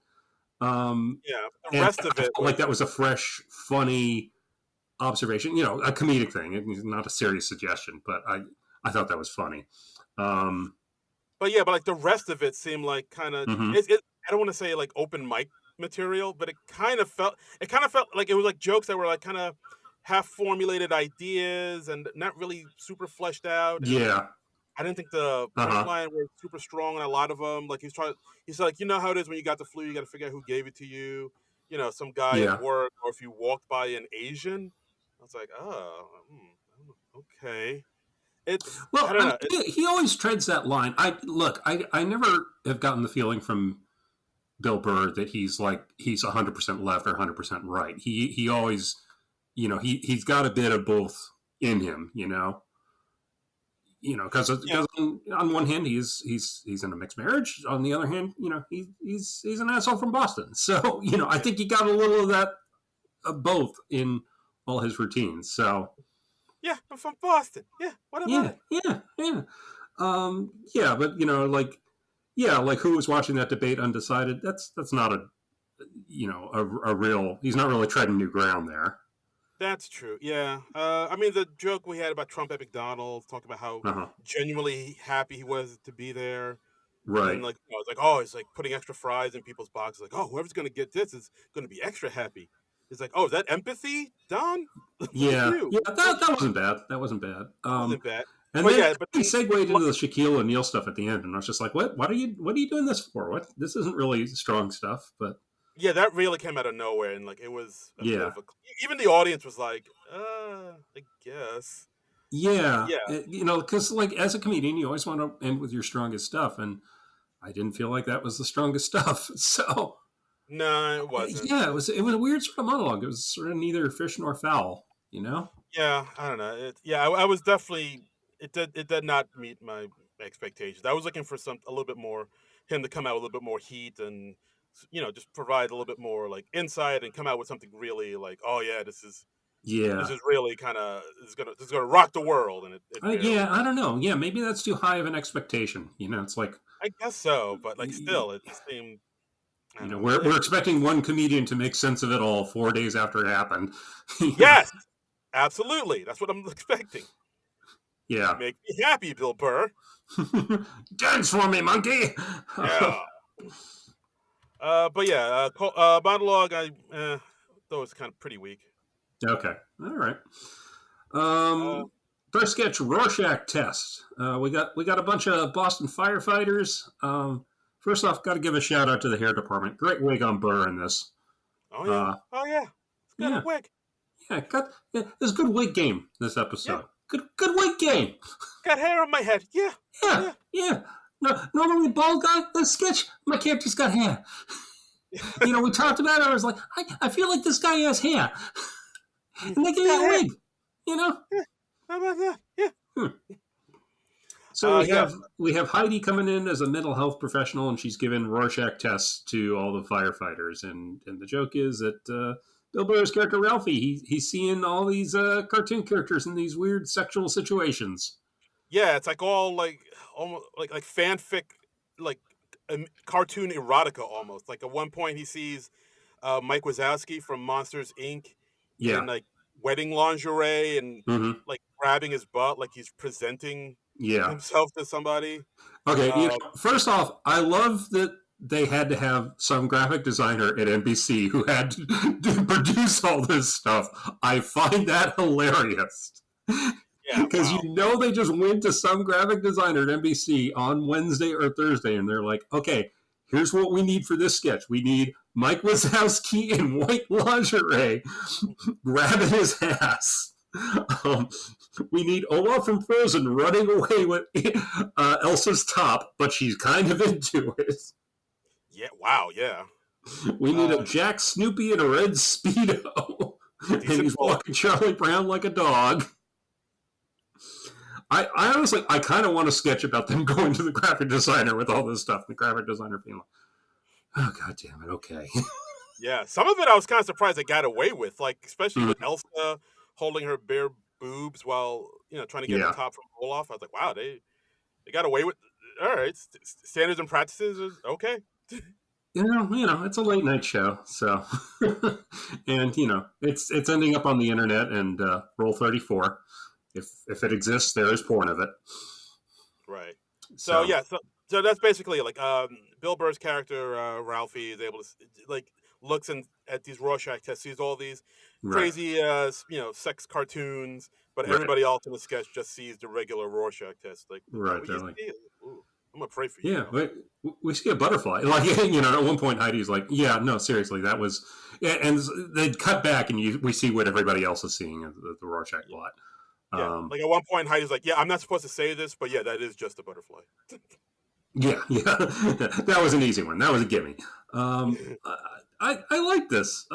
S1: Um,
S2: Yeah, the
S1: and
S2: rest
S1: I
S2: of
S1: felt
S2: it
S1: like
S2: was
S1: that was a fresh, funny observation, a comedic thing. It's not a serious suggestion, but I thought that was funny. Um,
S2: But yeah, but like the rest of it seemed like kind of
S1: mm-hmm.
S2: it. I don't want to say like open mic material, but it kind of felt like it was like jokes that were like kind of half formulated ideas and not really super fleshed out. And like
S1: Yeah.
S2: I didn't think the
S1: Uh-huh.
S2: punchline was super strong on a lot of them. Like he's like, you know how it is when you got the flu, you got to figure out who gave it to you. You know, some guy at
S1: Yeah.
S2: work, or if you walked by an Asian. I was like, oh, okay. I
S1: Well,
S2: don't
S1: I
S2: know.
S1: mean, he always treads that line. I never have gotten the feeling from Bill Burr that he's 100% left or 100% right. He always, he's got a bit of both in him, because
S2: Yeah,
S1: on one hand he's in a mixed marriage, on the other hand, he's an asshole from Boston. So I think he got a little of that of both in all his routines. So
S2: yeah. I'm from Boston. Yeah, what about
S1: yeah,
S2: it?
S1: yeah. Yeah, but like who was watching that debate undecided? That's not a real. He's not really treading new ground there.
S2: That's true. Yeah. I mean, the joke we had about Trump at McDonald's, talking about how
S1: Uh-huh.
S2: genuinely happy he was to be there. And
S1: Right.
S2: like, it's like, oh, it's like putting extra fries in people's boxes. Like, oh, whoever's gonna get this is gonna be extra happy. It's like, oh, is that empathy, Don? Look at
S1: Yeah.
S2: you.
S1: Yeah. That wasn't bad. That wasn't bad.
S2: Wasn't bad.
S1: And
S2: But
S1: then
S2: yeah, but
S1: he
S2: then,
S1: segued into the Shaquille O'Neal stuff at the end, and I was just like, "What? What are you doing this for? What? This isn't really strong stuff." But
S2: yeah, that really came out of nowhere, and like it was a bit
S1: yeah,
S2: of a. Even the audience was like, I guess.
S1: yeah,
S2: Yeah.
S1: because like as a comedian, you always want to end with your strongest stuff, and I didn't feel like that was the strongest stuff. So
S2: No, it wasn't.
S1: yeah, it was a weird sort of monologue. It was sort of neither fish nor fowl, you know.
S2: Yeah, I don't know. I was definitely it did not meet my expectations. I was looking for a little bit more him to come out with a little bit more heat and just provide a little bit more like insight and come out with something really like, oh yeah, this
S1: Yeah,
S2: is really kind of this is gonna rock the world, and it barely
S1: yeah.
S2: did.
S1: I don't know. Yeah, maybe that's too high of an expectation. It's like
S2: I guess so, but like still, it seemed I don't know.
S1: we're expecting one comedian to make sense of it all 4 days after it happened. you know,
S2: Yes, absolutely. That's what I'm expecting.
S1: yeah.
S2: Make me happy, Bill Burr.
S1: Dance for me, monkey.
S2: Yeah. But yeah, monologue. I thought was kind of pretty weak.
S1: Okay, all right.
S2: Uh,
S1: First sketch, Rorschach test. We got a bunch of Boston firefighters. First off, got to give a shout out to the hair department. Great wig on Burr in this.
S2: oh yeah,
S1: Uh,
S2: oh yeah. It's got a
S1: yeah,
S2: wig.
S1: there's a good wig game this
S2: Yeah,
S1: episode. Good wig game.
S2: got hair on my head. Yeah,
S1: Yeah,
S2: yeah.
S1: yeah. No, normally bald guy. This sketch, my character's got hair. We talked about it. I was like, I feel like this guy has hair, and they
S2: It's
S1: give me
S2: got
S1: a
S2: hair.
S1: wig. You know.
S2: Yeah. How about that? Yeah.
S1: Hmm. So we
S2: Yeah.
S1: have Heidi coming in as a mental health professional, and she's given Rorschach tests to all the firefighters. And the joke is that Bill Burr's character Ralphie, he's seeing all these cartoon characters in these weird sexual situations.
S2: Yeah, it's like all like almost like fanfic, like cartoon erotica almost. Like at one point he sees Mike Wazowski from Monsters Inc. in
S1: Yeah.
S2: like wedding lingerie and
S1: Mm-hmm.
S2: like grabbing his butt like he's presenting
S1: Yeah.
S2: himself to somebody.
S1: Okay.
S2: Uh,
S1: First off, I love that they had to have some graphic designer at NBC who had to produce all this stuff. I find that hilarious.
S2: yeah,
S1: Because
S2: wow.
S1: they just went to some graphic designer at NBC on Wednesday or Thursday, and they're like, okay, here's what we need for this sketch. We need Mike Wazowski in white lingerie grabbing his ass. Um, we need Olaf from Frozen running away with Elsa's top, but she's kind of into it.
S2: Yeah, wow, yeah.
S1: We need a
S2: Uh,
S1: Jack Snoopy in a red Speedo. And
S2: decent
S1: he's
S2: pull.
S1: walking Charlie Brown like a dog. I honestly, I kind of want to sketch about them going to the graphic designer with all this stuff. The graphic designer being like, oh, God damn it, okay.
S2: Yeah, some of it I was kind of surprised they got away with, like especially
S1: Mm,
S2: with Elsa holding her bare boobs while trying to get the
S1: yeah.
S2: top from Olaf. I was like, wow, they got away with. All right, standards and practices is okay.
S1: it's a late night show, so and it's ending up on the internet and Roll 34. If it exists, there is porn of it.
S2: Right. So
S1: So
S2: yeah, so that's basically it. Like Bill Burr's character Ralphie is able to like looks at these Rorschach tests, sees all these
S1: right,
S2: crazy sex cartoons, but
S1: right,
S2: everybody else in the sketch just sees the regular Rorschach test. Like, is that
S1: right.
S2: what
S1: They're
S2: you
S1: like,
S2: see? Ooh, I'm gonna pray for you,
S1: yeah,
S2: Ralphie.
S1: we see a butterfly. Like, at one point Heidi's like, yeah, no, seriously, that was, yeah, and they cut back and we see what everybody else is seeing at the Rorschach
S2: Yeah.
S1: plot.
S2: Yeah.
S1: Um,
S2: Like at one point, Heidi's like, "Yeah, I'm not supposed to say this, but yeah, that is just a butterfly."
S1: yeah, yeah, that was an easy one. That was a gimme. I like this.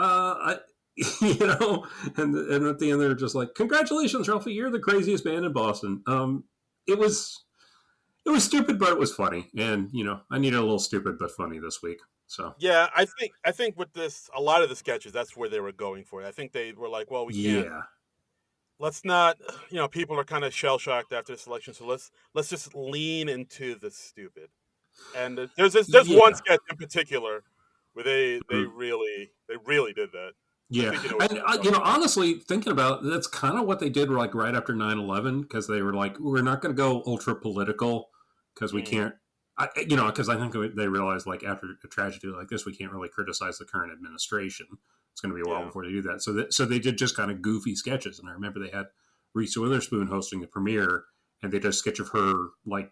S1: You know, and at the end they're just like, "Congratulations, Ralphie! You're the craziest band in Boston." It was stupid, but it was funny, and I needed a little stupid but funny this week. So
S2: Yeah, I think with this, a lot of the sketches, that's where they were going for. I think they were like, "Well, we can't.
S1: yeah,
S2: Let's not. People are kind of shell shocked after the selection, so let's just lean into the stupid." And there's one
S1: yeah.
S2: sketch in particular where they
S1: Mhm.
S2: really did that. I
S1: Yeah,
S2: think you know what
S1: and
S2: I'm talking about.
S1: honestly, thinking about it, that's kind of what they did, like right after 9/11, because they were like, we're not going to go ultra political because we
S2: Mm,
S1: can't, because I think they realized like after a tragedy like this, we can't really criticize the current administration. It's going to be a while
S2: yeah.
S1: before they do that. So they did just kind of goofy sketches, and I remember they had Reese Witherspoon hosting the premiere, and they did a sketch of her like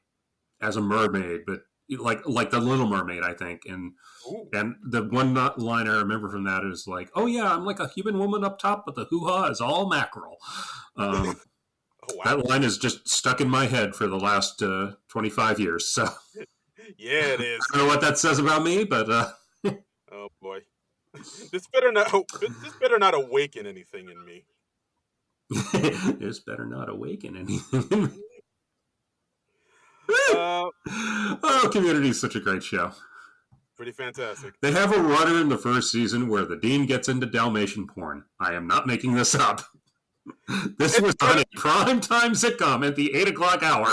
S1: as a mermaid, but like the Little Mermaid, I think, and
S2: Ooh.
S1: and the one line I remember from that is like, "Oh yeah, I'm like a human woman up top, but the hoo ha is all mackerel." Um,
S2: Oh wow.
S1: that line is just stuck in my head for the last 25 years. So I
S2: Yeah, it is.
S1: don't know what that says about me, but
S2: Oh boy. This better not awaken anything in me.
S1: this better not awaken anything.
S2: Uh,
S1: Oh, Community is such a great show.
S2: Pretty fantastic.
S1: They have a runner in the first season where the dean gets into Dalmatian porn. I am not making this up. This
S2: It's
S1: was on a primetime sitcom at the 8 o'clock hour.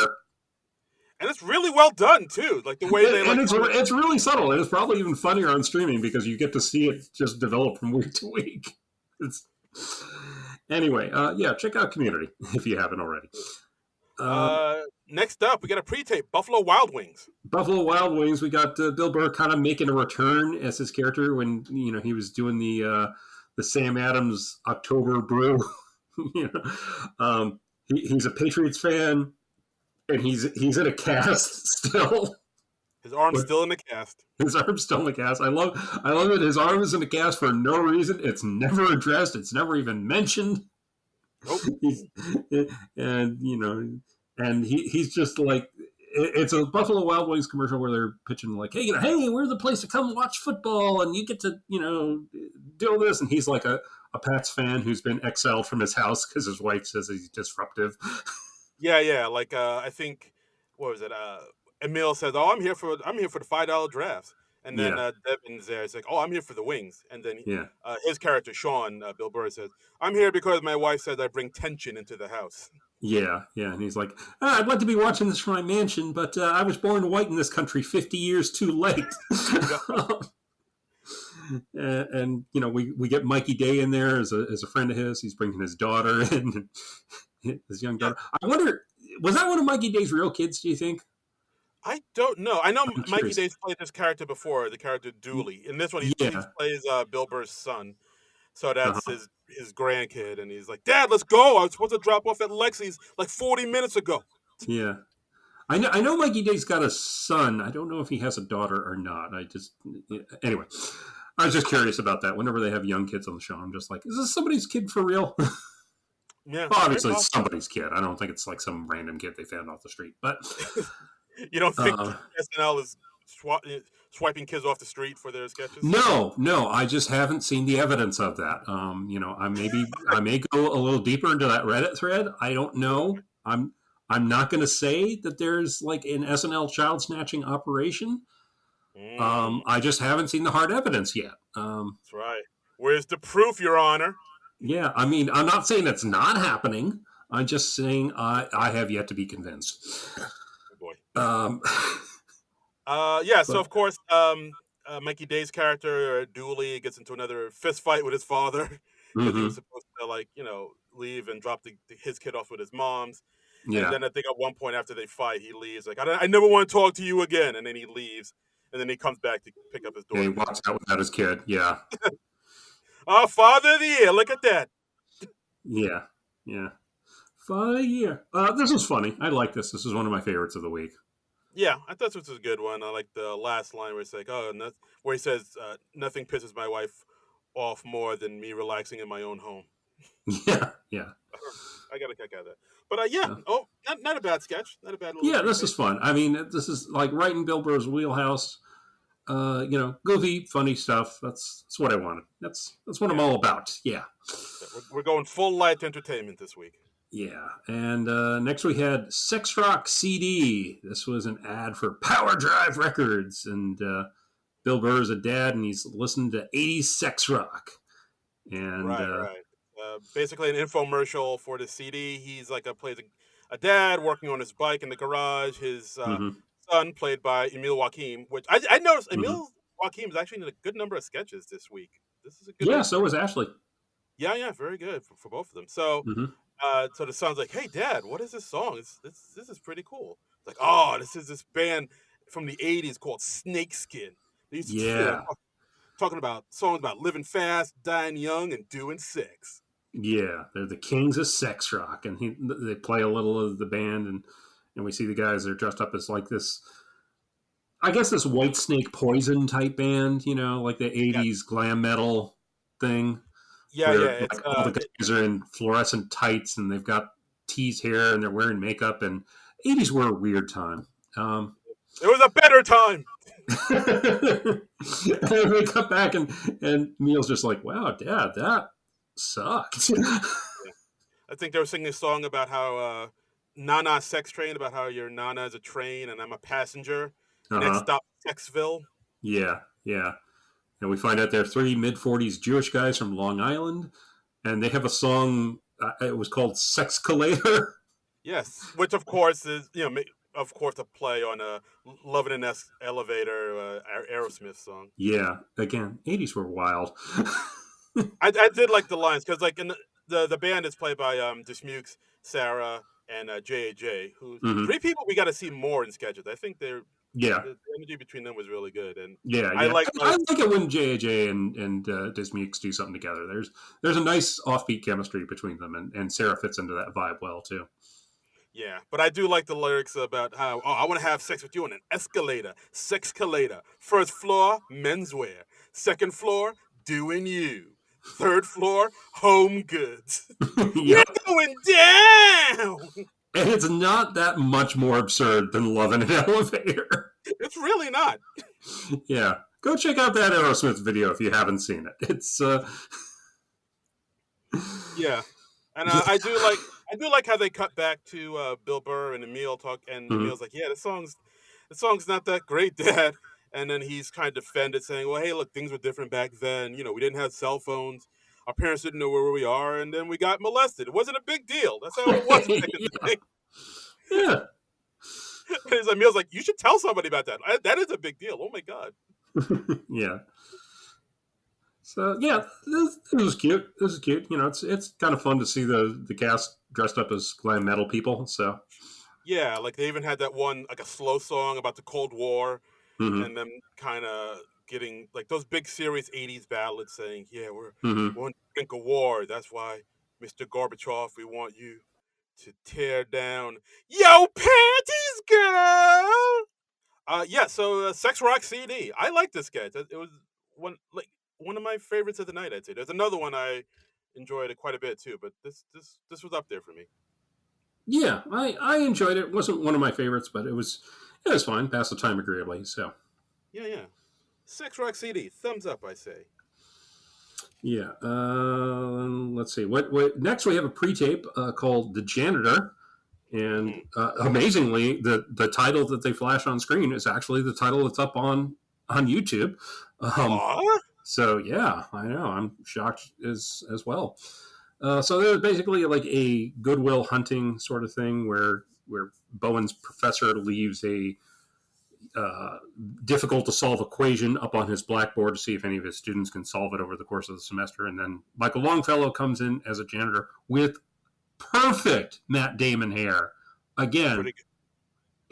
S2: and it's really well done too. Like the way they
S1: And
S2: like kind of
S1: it's really subtle. And it's probably even funnier on streaming because you get to see it just develop from week to week. It's anyway. Yeah, check out Community if you haven't already.
S2: uh next up we got a pre-tape Buffalo Wild Wings.
S1: Buffalo Wild Wings. We got Bill Burr kind of making a return as his character when he was doing the Sam Adams October Brew. you know, he's a Patriots fan and he's in a cast still.
S2: His arm's still in the cast.
S1: His arm's still in the cast. I love it. His arm is in the cast for no reason. It's never addressed. It's never even mentioned.
S2: Nope.
S1: He's and he's just like it's a Buffalo Wild Wings commercial where they're pitching like, hey, we're the place to come watch football, and you get to do all this, and he's like a Pats fan who's been exiled from his house because his wife says he's disruptive.
S2: Yeah. Like I think what was it? Emil says, "Oh, I'm here for the $5 drafts." And then
S1: Yeah,
S2: Devin's there. It's like, "Oh, I'm here for the wings." And then
S1: yeah.
S2: his character Sean, Bill Burr says, "I'm here because my wife said I bring tension into the house."
S1: Yeah, yeah, and he's like, I'd like to be watching this from my mansion, but I was born white in this country 50 years too late.
S2: Yeah.
S1: And we get Mikey Day in there as a friend of his. He's bringing his daughter in, his young
S2: Yeah.
S1: daughter. I wonder, was that one of Mikey Day's real kids? Do you think?
S2: I don't know. I know
S1: I'm
S2: Mikey
S1: curious.
S2: Day's played this character before, the character Dooley. In this one, he
S1: Yeah.
S2: plays Bill Burr's son. So that's
S1: Uh-huh.
S2: his grandkid, and he's like, "Dad, let's go. I was supposed to drop off at Lexi's like 40 minutes ago."
S1: Yeah. I know Mikey Day's got a son. I don't know if he has a daughter or not. Anyway, I was just curious about that. Whenever they have young kids on the show, I'm just like, is this somebody's kid for real?
S2: Yeah,
S1: Well,
S2: very
S1: obviously, it's
S2: possible.
S1: somebody's kid. I don't think it's like some random kid they found off the street. But
S2: You don't think
S1: uh,
S2: SNL is swiping kids off the street for their sketches?
S1: no, I just haven't seen the evidence of that. I may go a little deeper into that Reddit thread. I don't know. I'm not going to say that there's like an SNL child snatching operation.
S2: Mm,
S1: I just haven't seen the hard evidence yet.
S2: that's right. Where's the proof, Your Honor?
S1: Yeah, I mean, I'm not saying it's not happening. I'm just saying I have yet to be convinced.
S2: Oh boy.
S1: Um,
S2: Yeah. So
S1: but
S2: of course, Mk.gee's character, Dooley, gets into another fist fight with his father because he was
S1: Mm-hmm.
S2: supposed to, like, leave and drop his kid off with his mom's. And
S1: Yeah.
S2: then I think at one point after they fight, he leaves, like, I never want to talk to you again. And then he leaves. And then he comes back to pick up his
S1: Yeah, he
S2: daughter from
S1: walks
S2: school.
S1: out without his kid. Yeah.
S2: Oh, Father of the Year. Look at that.
S1: Yeah. Yeah. Father year. This was funny. I like this. This is one of my favorites of the week.
S2: Yeah, I thought this was a good one. I like the last line where it's like, where he says, nothing pisses my wife off more than me relaxing in my own home.
S1: Yeah. Yeah.
S2: I got a kick out of that. But yeah,
S1: Yeah.
S2: not a bad sketch. Not a bad little
S1: Yeah,
S2: three
S1: this is
S2: page.
S1: fun. I mean, this is like right in Bill Burr's wheelhouse. Goofy, funny stuff. That's what I wanted. That's what I'm
S2: Yeah.
S1: all about. Yeah.
S2: We're going full light entertainment this week.
S1: Yeah. And next we had Sex Rock CD. This was an ad for Power Drive Records. And Bill Burr is a dad, and he's listening to 80s sex rock. And
S2: Right. Basically an infomercial for the CD. He's like plays a dad working on his bike in the garage. His
S1: mm-hmm,
S2: son, played by Emil Joachim, which I noticed
S1: mm-hmm.
S2: Emil Joachim is actually in a good number of sketches this week. This is a good
S1: Yeah,
S2: week
S1: so
S2: for him.
S1: was Ashley.
S2: Yeah, very good for both of them. So,
S1: Mm-hmm.
S2: so the son's like, "Hey, Dad, what is this song? This is pretty cool." It's like, "Oh, this is this band from the '80s called Snakeskin. They used to,
S1: Yeah.
S2: talking about songs about living fast, dying young, and doing sex."
S1: Yeah, they're the kings of sex rock, and they play a little of the band, and we see the guys. They're dressed up as like this, I guess, this White Snake Poison type band, like the
S2: Yeah,
S1: '80s glam metal thing,
S2: yeah.
S1: where
S2: It's
S1: like all the guys are in fluorescent tights and they've got teased hair and they're wearing makeup. And '80s were a weird time.
S2: it was a better time.
S1: And they come back and Neil's just like, "Wow, Dad, that sucked."
S2: Yeah. I think they were singing a song about how Nana sex train, about how your Nana is a train and I'm a passenger. Next
S1: Uh-huh.
S2: stop, Sexville.
S1: Yeah, yeah. And we find out they're three mid-40s Jewish guys from Long Island, and they have a song. It was called "Sexcalator."
S2: Yes, which of course is of course a play on a Love in an Elevator Aerosmith song.
S1: Yeah, again, '80s were wild.
S2: I did like the lines because like in the band is played by Dismukes, Sarah, and J.A.J., who
S1: Mm-hmm.
S2: three people we got to see more in sketches. I think
S1: Yeah,
S2: the energy between them was really good, and
S1: yeah,
S2: I
S1: yeah.
S2: like
S1: I like it when J.J. and Dismukes do something together. There's a nice offbeat chemistry between them, and Sarah fits into that vibe well too.
S2: yeah, but I do like the lyrics about how I want to have sex with you on an escalator, sexcalator. First floor, menswear. Second floor, doing you. Third floor, home goods. We're
S1: Yep.
S2: going down.
S1: And it's not that much more absurd than Love in an Elevator.
S2: It's really not.
S1: Yeah. Go check out that Aerosmith video if you haven't seen it. It's
S2: Yeah, and I do like how they cut back to Bill Burr and Emil talk, and
S1: mhm.
S2: Emil's like, "Yeah, the song's not that great, Dad." And then he's kind of defended, saying, "Well, hey, look, things were different back then. We didn't have cell phones. Our parents didn't know where we are, and then we got molested. It wasn't a big deal. That's how it was back in the
S1: Yeah.
S2: day."
S1: Yeah.
S2: And Emil's like, "You should tell somebody about that. That is a big deal. Oh my god."
S1: Yeah. So yeah, this was cute. This is cute. It's kind of fun to see the cast dressed up as glam metal people. So
S2: Yeah, like they even had that one like a slow song about the Cold War,
S1: hmm
S2: and them kind of getting like those big serious '80s ballads, saying, "Yeah,
S1: hmm
S2: we're on the brink of war. That's why, Mr. Gorbachev, we want you to tear down yo panties, girl." Yeah. So, Sex Rock CD. I like this sketch. It was one of my favorites of the night. I'd say there's another one I enjoyed it quite a bit too, but this was up there for me.
S1: yeah, I enjoyed it. It wasn't one of my favorites, but it was fine. Passed the time agreeably. So
S2: Yeah. Sex Rock CD. Thumbs up, I say.
S1: yeah. Let's see. What next? We have a pre-tape called "The Janitor." And
S2: Hmm.
S1: amazingly, the title that they flash on screen is actually the title that's up on YouTube. Um,
S2: What?
S1: so yeah, I know I'm shocked as well. So there's basically like a Goodwill Hunting sort of thing where Bowen's professor leaves difficult to solve equation up on his blackboard to see if any of his students can solve it over the course of the semester. And then Michael Longfellow comes in as a janitor with perfect Matt Damon hair. Again,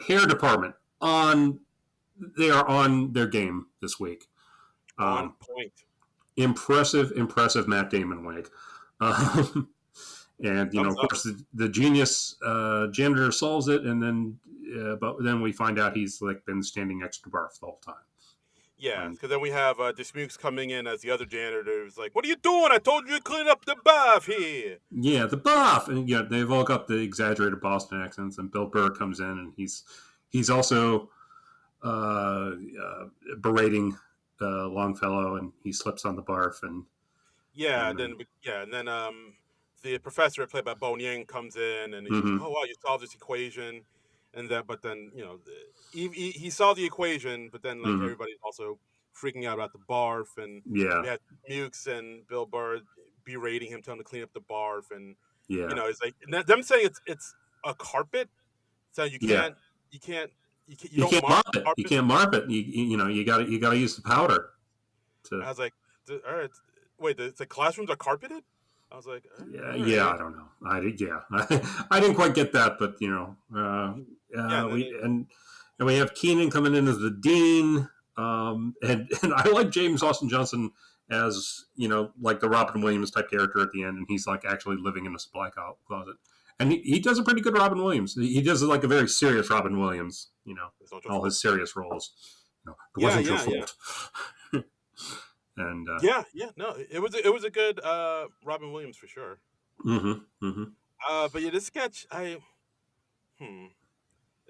S1: hair department they are on their game this week.
S2: On point.
S1: Impressive Matt Damon wig. And of course, the genius janitor solves it, and then but then we find out he's like been standing next to Barf the whole time.
S2: Yeah, because then we have Dismukes coming in as the other janitor who's like, "What are you doing? I told you to clean up the bath here."
S1: Yeah, the bath, and they've all got the exaggerated Boston accents, and Bill Burr comes in, and he's also berating Longfellow, and he slips on the barf, and
S2: then the professor played by Bo Yang comes in, and he's like, "Oh wow, you solved this equation." And that, but then he saw the equation, but then like everybody's also freaking out about the barf, and we had Mukes and Bill Burr berating him, telling him to clean up the barf, and it's like them saying it's a carpet, so you can't
S1: mop it. You can't mop it. You got to use the powder.
S2: I was like, all right, wait, the classrooms are carpeted. I was like,
S1: I don't know. I didn't quite get that, but we have Keenan coming in as the dean, and I like James Austin Johnson as like the Robin Williams type character at the end, and he's like actually living in a supply closet, and he does a pretty good Robin Williams. He does like a very serious Robin Williams, all his serious roles. It wasn't your fault. And
S2: it was a good Robin Williams for sure. But yeah, this sketch,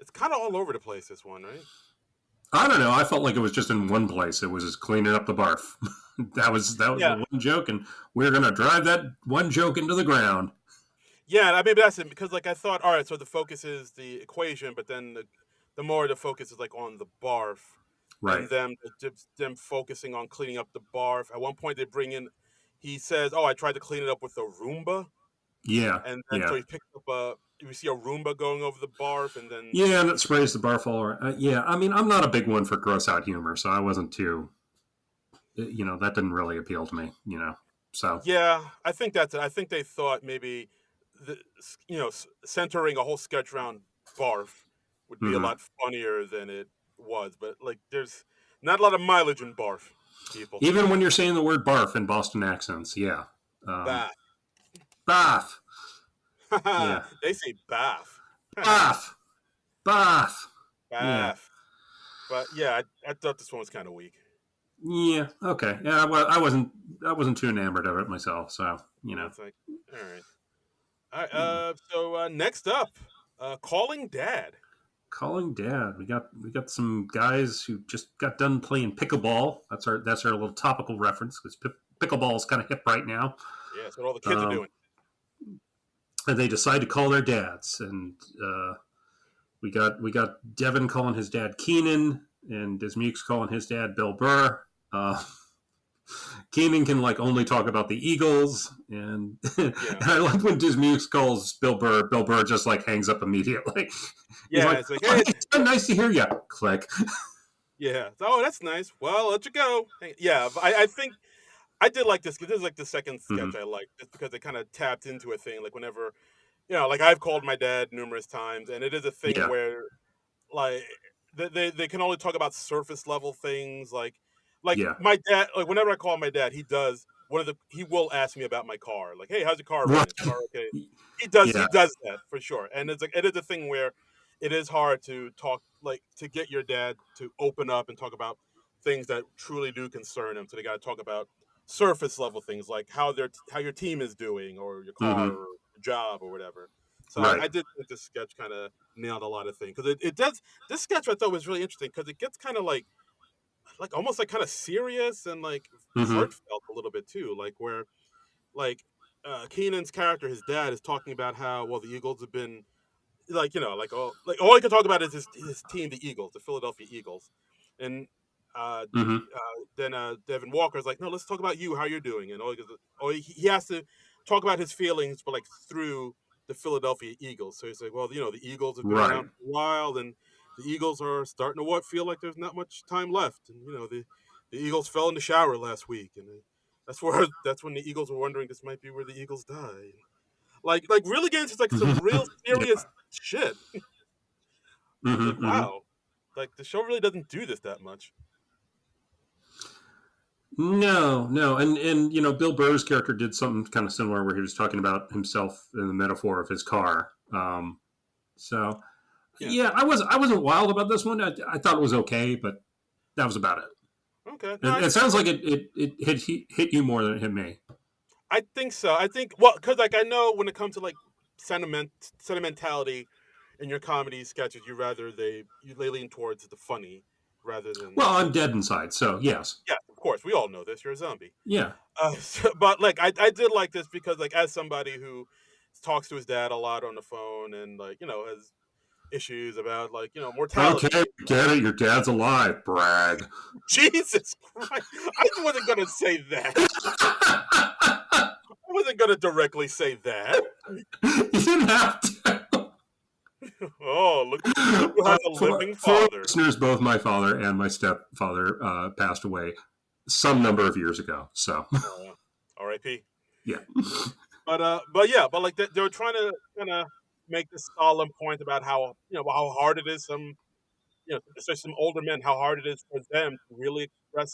S2: it's kind of all over the place. This one, right?
S1: I don't know. I felt like it was just in one place. It was just cleaning up the barf. that was the one joke, and we're gonna drive that one joke into the ground.
S2: Yeah, maybe that's it, because like I thought, all right, so the focus is the equation, but then the more the focus is like on the barf. Right. And them focusing on cleaning up the barf. At one point, they bring in. He says, "Oh, I tried to clean it up with a Roomba."
S1: Yeah.
S2: And then so he picks up we see a Roomba going over the barf, and then
S1: and it sprays the barf all around. I mean, I'm not a big one for gross out humor, so I wasn't too. That didn't really appeal to me. So
S2: yeah, I think that's it. I think they thought maybe centering a whole sketch around barf would be a lot funnier than it was, but like there's not a lot of mileage in barf, people.
S1: Even when you're saying the word barf in Boston accents,
S2: bath.
S1: Bath.
S2: They say bath.
S1: Bath.
S2: Bath. Bath. But yeah, I thought this one was kind of weak.
S1: Yeah. Okay. Yeah. Well, I wasn't too enamored of it myself. So
S2: It's like, all right. So next up, calling dad.
S1: Calling dad. We got some guys who just got done playing pickleball. That's our little topical reference, because pickleball is kind of hip right now.
S2: Yeah, that's what all the kids are doing.
S1: And they decide to call their dads, and we got Devin calling his dad Keenan, and Dismukes calling his dad Bill Burr. Keenan can like only talk about the Eagles, and, and I like when Dismukes calls Bill Burr. Bill Burr just like hangs up immediately.
S2: Yeah,
S1: like,
S2: it's like, hey,
S1: it's nice to hear you. Click.
S2: Yeah. Oh, that's nice. Well, I'll let you go. Yeah, I think I did like this. This is like the second sketch I liked, just because they kind of tapped into a thing. Like whenever, like I've called my dad numerous times, and it is a thing where, like, they can only talk about surface level things. Like my dad. Like whenever I call my dad, he will ask me about my car. Like, hey, how's your car running? Car okay? He does that for sure. And it's like it is a thing where it is hard to talk, like to get your dad to open up and talk about things that truly do concern him. So they got to talk about surface level things like how your team is doing, or your car, or your job, or whatever. So I did think this sketch kind of nailed a lot of things, because it does. This sketch I thought was really interesting, because it gets kind of like almost like kind of serious and like heartfelt a little bit too, like where like Keenan's character, his dad, is talking about how the Eagles have been all he can talk about is his team, the Eagles, the Philadelphia Eagles, and then Devin Walker's like, no, let's talk about you, how you're doing, and he has to talk about his feelings, but like through the Philadelphia Eagles. So he's like, well, the Eagles have been around for a while, and the Eagles are starting to feel like there's not much time left, and the Eagles fell in the shower last week, and that's when the Eagles were wondering this might be where the Eagles die. Like really getting into like some real serious
S1: Yeah.
S2: shit. I was like, wow, like the show really doesn't do this that much.
S1: No, and Bill Burr's character did something kind of similar where he was talking about himself in the metaphor of his car. So yeah, I wasn't wild about this one. I thought it was okay, but that was about it.
S2: Okay, no,
S1: It sounds like it hit you more than it hit me.
S2: I think so. I think because like I know when it comes to like sentimentality in your comedy sketches, you lean towards the funny rather than
S1: Well, I'm
S2: the
S1: dead inside, so yes.
S2: yeah. Of course, we all know this. You're a zombie.
S1: Yeah.
S2: But like I did like this because like as somebody who talks to his dad a lot on the phone and like has issues about like mortality.
S1: Okay, get it. Your dad's alive. Brag.
S2: Jesus Christ! I wasn't gonna say that. I wasn't gonna directly say that.
S1: You didn't have to.
S2: Oh, look who has a living father.
S1: For listeners, both my father and my stepfather passed away some number of years ago. So,
S2: R.I.P.
S1: Yeah.
S2: But like they were trying to kind of make this solemn point about how how hard it is especially some older men, how hard it is for them to really express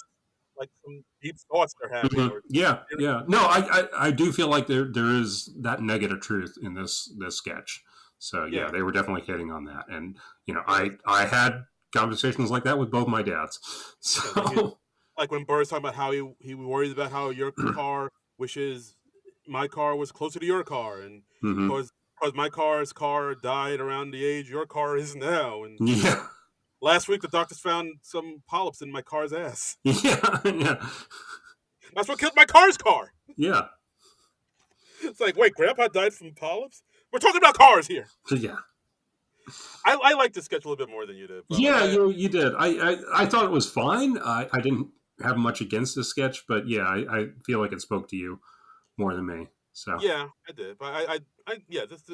S2: like some deep thoughts they're having. Or
S1: yeah. No, I do feel like there is that negative truth in this sketch. So yeah, they were definitely hitting on that, and I had conversations like that with both my dads. So
S2: like when Burr's talking about how he worries about how your car wishes my car was closer to your car, and because my car's car died around the age your car is now, and last week the doctors found some polyps in my car's ass.
S1: Yeah.
S2: That's what killed my car's car.
S1: Yeah.
S2: It's like, wait, Grandpa died from polyps? We're talking about cars here.
S1: Yeah.
S2: I like the sketch a little bit more than you did.
S1: Yeah, you did. I thought it was fine. I didn't have much against this sketch, but yeah, I feel like it spoke to you more than me. So
S2: yeah, I did. But I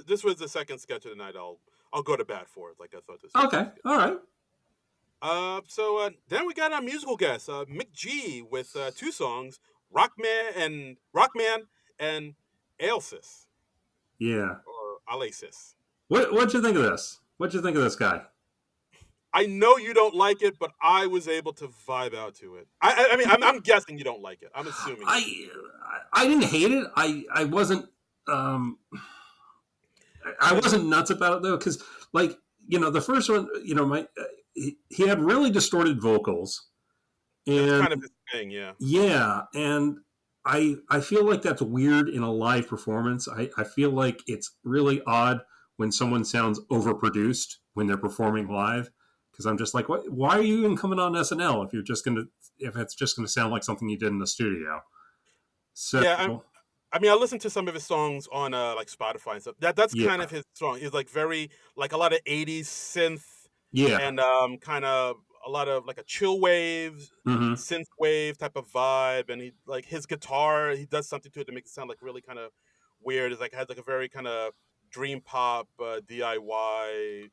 S2: this was the second sketch of the night. I'll go to bat for it. Like I thought this.
S1: Okay, all right.
S2: So then we got our musical guest, Mk.gee, with two songs, Rockman and Ailsis.
S1: Yeah.
S2: Or Alasis.
S1: What'd you think of this? What'd you think of this guy?
S2: I know you don't like it, but I was able to vibe out to it. I mean, I'm guessing you don't like it. I'm assuming.
S1: I didn't hate it. I wasn't. I wasn't nuts about it though, because like the first one, he had really distorted vocals, and
S2: that's kind of his thing, yeah.
S1: Yeah, and I feel like that's weird in a live performance. I feel like it's really odd when someone sounds overproduced when they're performing live, because I'm just like, why are you even coming on SNL if it's just gonna sound like something you did in the studio? So
S2: yeah, I mean, I listened to some of his songs on like Spotify and stuff. That's kind of his song. He's like very like a lot of '80s synth, and kind of a lot of like a chill wave, synth wave type of vibe. And he like his guitar, he does something to it to make it sound like really kind of weird. It's like has like a very kind of dream pop DIY,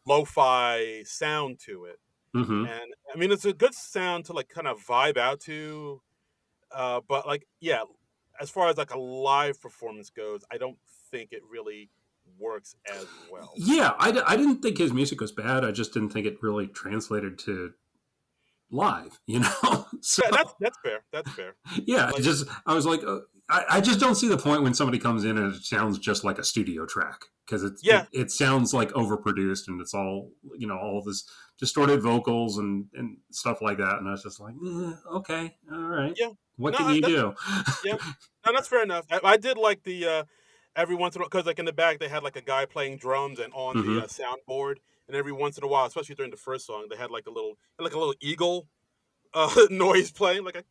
S2: lo-fi sound to it. And I mean, it's a good sound to like kind of vibe out to. But like, yeah, as far as like a live performance goes, I don't think it really works as well.
S1: Yeah, I didn't think his music was bad. I just didn't think it really translated to live, So,
S2: yeah, that's fair. That's fair.
S1: Yeah, like, I was like, I just don't see the point when somebody comes in and it sounds just like a studio track, because it sounds like overproduced, and it's all all this distorted vocals and stuff like that. And I was just like, okay, all right,
S2: yeah.
S1: What can you do?
S2: Yeah, no, that's fair enough. I did like the every once in a while, because like in the back they had like a guy playing drums and on the soundboard, and every once in a while, especially during the first song, they had like a little eagle noise playing, like a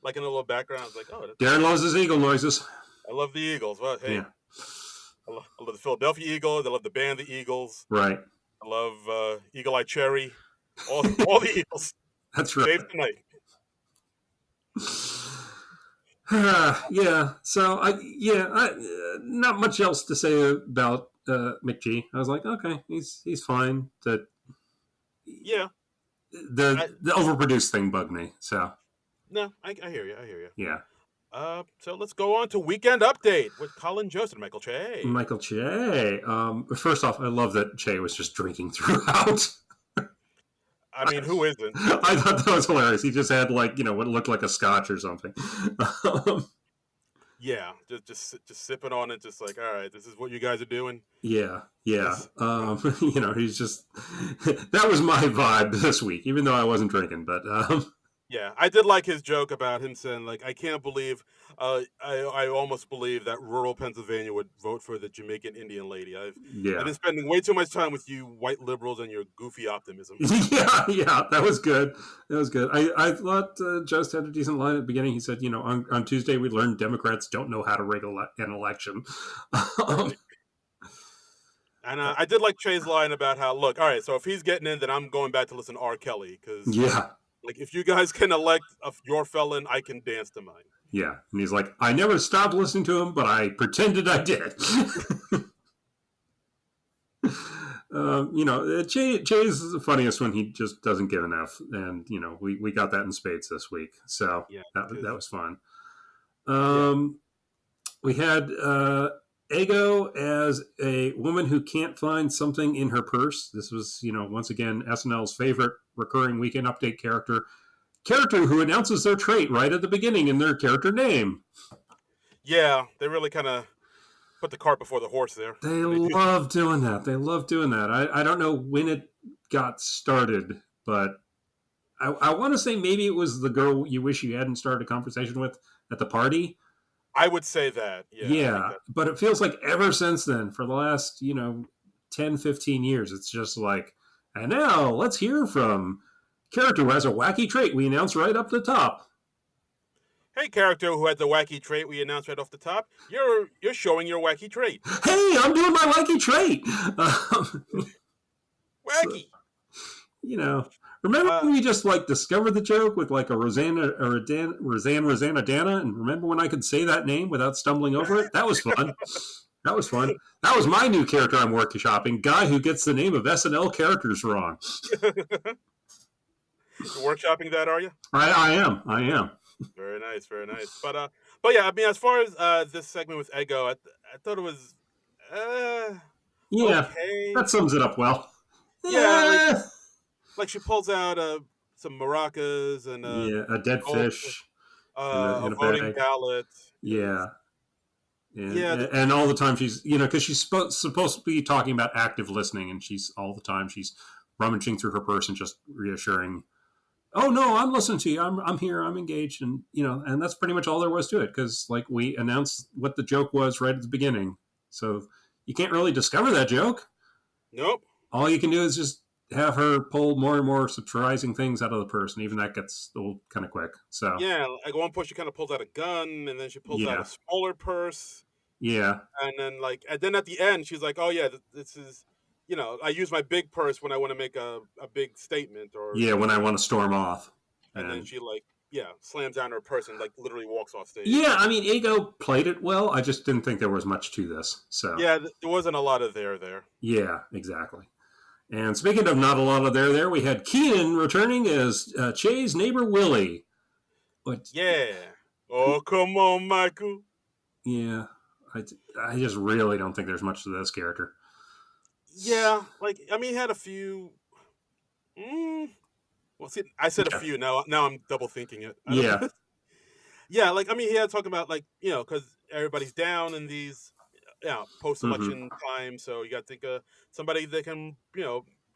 S2: like in a little background. I was like, oh,
S1: Darren loves his eagle noises.
S2: I love the Eagles. Well, hey, I love the Philadelphia Eagles. I love the band the Eagles.
S1: Right.
S2: I love Eagle Eye Cherry. All the Eagles.
S1: That's right.
S2: Save tonight.
S1: Yeah. So not much else to say about Mk.gee. I was like, okay, he's fine.
S2: Yeah.
S1: The overproduced thing bugged me. So
S2: no, I hear you. I hear you.
S1: yeah.
S2: So let's go on to Weekend Update with Colin Jost and Mk.gee.
S1: Mk.gee. First off, I love that Che was just drinking throughout.
S2: I mean, who isn't?
S1: I thought that was hilarious. He just had like what looked like a scotch or something.
S2: Yeah, just sipping on it, just like, all right, this is what you guys are doing.
S1: Yeah. He's just that was my vibe this week, even though I wasn't drinking. But
S2: yeah, I did like his joke about him saying, like, I can't believe, I almost believe that rural Pennsylvania would vote for the Jamaican Indian lady. I've been spending way too much time with you white liberals and your goofy optimism.
S1: Yeah, that was good. That was good. I thought Just had a decent line at the beginning. He said, on Tuesday we learned Democrats don't know how to rig an election.
S2: Right. And I did like Che's line about how, look, all right, so if he's getting in, then I'm going back to listen to R. Kelly, because like, if you guys can elect your felon, I can dance to mine.
S1: Yeah, and he's like, I never stopped listening to him, but I pretended I did. Che is the funniest when he just doesn't give an F, and we got that in spades this week, so
S2: yeah,
S1: that was fun.
S2: Yeah.
S1: We had Ego as a woman who can't find something in her purse. This was, once again, SNL's favorite recurring Weekend Update character who announces their trait right at the beginning in their character name.
S2: Yeah, they really kind of put the cart before the horse there.
S1: They love doing that. I don't know when it got started, but I want to say maybe it was the girl you wish you hadn't started a conversation with at the party.
S2: I would say that.
S1: Yeah, but it feels like ever since then, for the last, 10, 15 years, it's just like, and now let's hear from character who has a wacky trait we announce right up the top.
S2: Hey, character who has a wacky trait we announced right off the top. You're showing your wacky trait.
S1: Hey, I'm doing my wacky trait.
S2: Wacky.
S1: So, remember when we just discovered the joke with like a Rosanna Dana, and remember when I could say that name without stumbling over it? That was fun. That was my new character I'm workshopping. Guy who gets the name of SNL characters wrong.
S2: You're workshopping that, are you?
S1: I am.
S2: Very nice, very nice. But yeah, I mean, as far as this segment with Ego, I thought it was okay.
S1: That sums it up well.
S2: Yeah, like she pulls out some maracas and
S1: a dead fish,
S2: a voting ballot.
S1: Yeah. And all the time she's, because she's supposed to be talking about active listening, and she's all the time she's rummaging through her purse and just reassuring, oh no, I'm listening to you, I'm here, I'm engaged, and and that's pretty much all there was to it, because we announced what the joke was right at the beginning, so you can't really discover that joke.
S2: Nope.
S1: All you can do is just have her pull more and more surprising things out of the purse, and even that gets old kind of quick. So
S2: yeah, like at one point she kind of pulls out a gun, and then she pulls out a smaller purse.
S1: Yeah.
S2: And then at the end she's like, oh yeah, this is, I use my big purse when I want to make a big statement, or
S1: when I want to storm off.
S2: And then she slams down her purse and literally walks off stage.
S1: Yeah, I mean, Ego played it well. I just didn't think there was much to this. So
S2: yeah, there wasn't a lot of there.
S1: Yeah, exactly. And speaking of not a lot of there, we had Keenan returning as Che's neighbor Willie.
S2: Oh, come on, Michael.
S1: Yeah, I just really don't think there's much to this character.
S2: Yeah, he had a few. Well, see, I said a few. Now I'm double thinking it.
S1: Yeah.
S2: Yeah, he had to talk about because everybody's down in these post-election time, so you got to think of somebody that can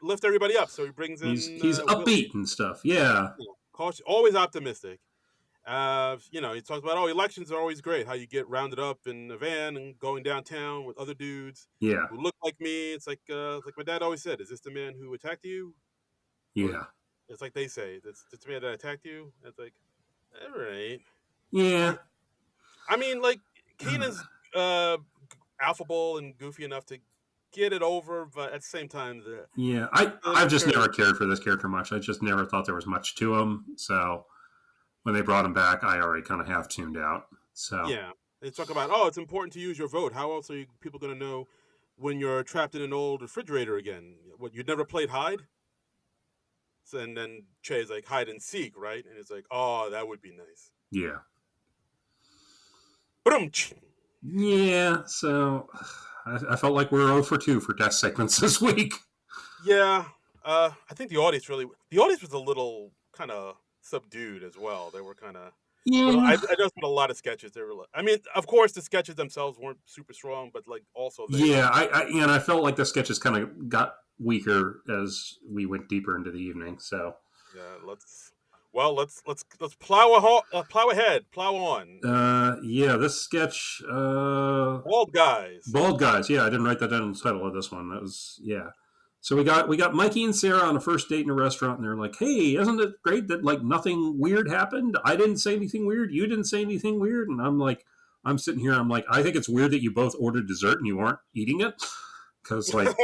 S2: lift everybody up. So he brings in.
S1: He's upbeat Willie. And stuff. Yeah.
S2: Always optimistic. He talks about elections are always great. How you get rounded up in a van and going downtown with other dudes.
S1: Yeah.
S2: Who look like me. It's like my dad always said. Is this the man who attacked you?
S1: Yeah.
S2: Or, it's like they say. That's the man that attacked you. It's like, all right.
S1: Yeah.
S2: I mean, Keenan's affable and goofy enough to get it over, but at the same time,
S1: I've just never cared for this character much. I just never thought there was much to him. So when they brought him back, I already kind of half tuned out. So
S2: yeah, they talk about it's important to use your vote. How else are people going to know when you're trapped in an old refrigerator again. What, you'd never played hide? So, and then Che's like, hide and seek, right? And it's like, oh, that would be nice.
S1: Yeah.
S2: Ba-dum-tsh.
S1: Yeah, so I felt like we were 0 for 2 for death segments this week.
S2: Yeah, I think the audience was a little kind of subdued as well. They were kind of, but
S1: Yeah.
S2: I just put a lot of sketches. They were, I mean, of course, the sketches themselves weren't super strong, but like also they
S1: Yeah,
S2: were.
S1: I felt like the sketches kind of got weaker as we went deeper into the evening. So
S2: Yeah, let's plow ahead, plow on.
S1: yeah, this sketch,
S2: Bald guys.
S1: Bald Guys. Yeah, I didn't write that down in the title of this one. That was, yeah. So we got Mikey and Sarah on a first date in a restaurant, and they're like, "Hey, isn't it great that like nothing weird happened? I didn't say anything weird. You didn't say anything weird." And I'm like, I'm sitting here, I'm like, I think it's weird that you both ordered dessert and you aren't eating it, because like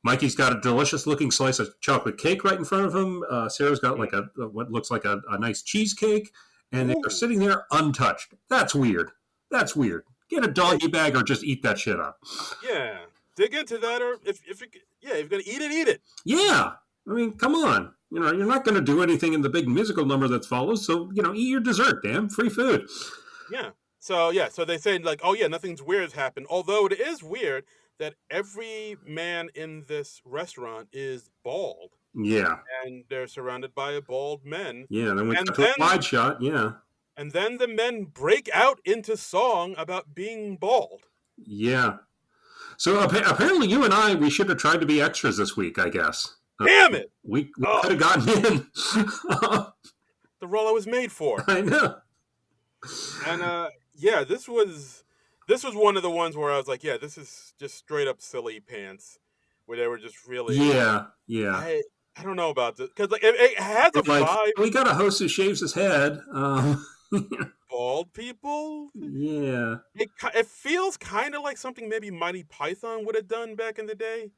S1: Mikey's got a delicious looking slice of chocolate cake right in front of him. Sarah's got like a what looks like a nice cheesecake, and they're sitting there untouched. That's weird. That's weird. Get a doggy bag or just eat that shit up.
S2: Yeah, dig into that, or if you're gonna eat it.
S1: Yeah, I mean, come on. You know, you're not going to do anything in the big musical number that follows. So eat your dessert. Damn, free food.
S2: Yeah. So they say like, oh yeah, nothing's weird has happened. Although it is weird that every man in this restaurant is bald.
S1: Yeah.
S2: And they're surrounded by bald men.
S1: Yeah. Then we got to a wide shot. Yeah.
S2: And then the men break out into song about being bald.
S1: Yeah. So apparently you and we should have tried to be extras this week, I guess.
S2: Damn it!
S1: We could have gotten in.
S2: The role I was made for.
S1: I know.
S2: And yeah, this was one of the ones where I was like, yeah, this is just straight up silly pants, where they were just really.
S1: Yeah.
S2: I don't know about this because like it has a vibe.
S1: We got a host who shaves his head.
S2: Bald people.
S1: Yeah.
S2: It feels kind of like something maybe Monty Python would have done back in the day.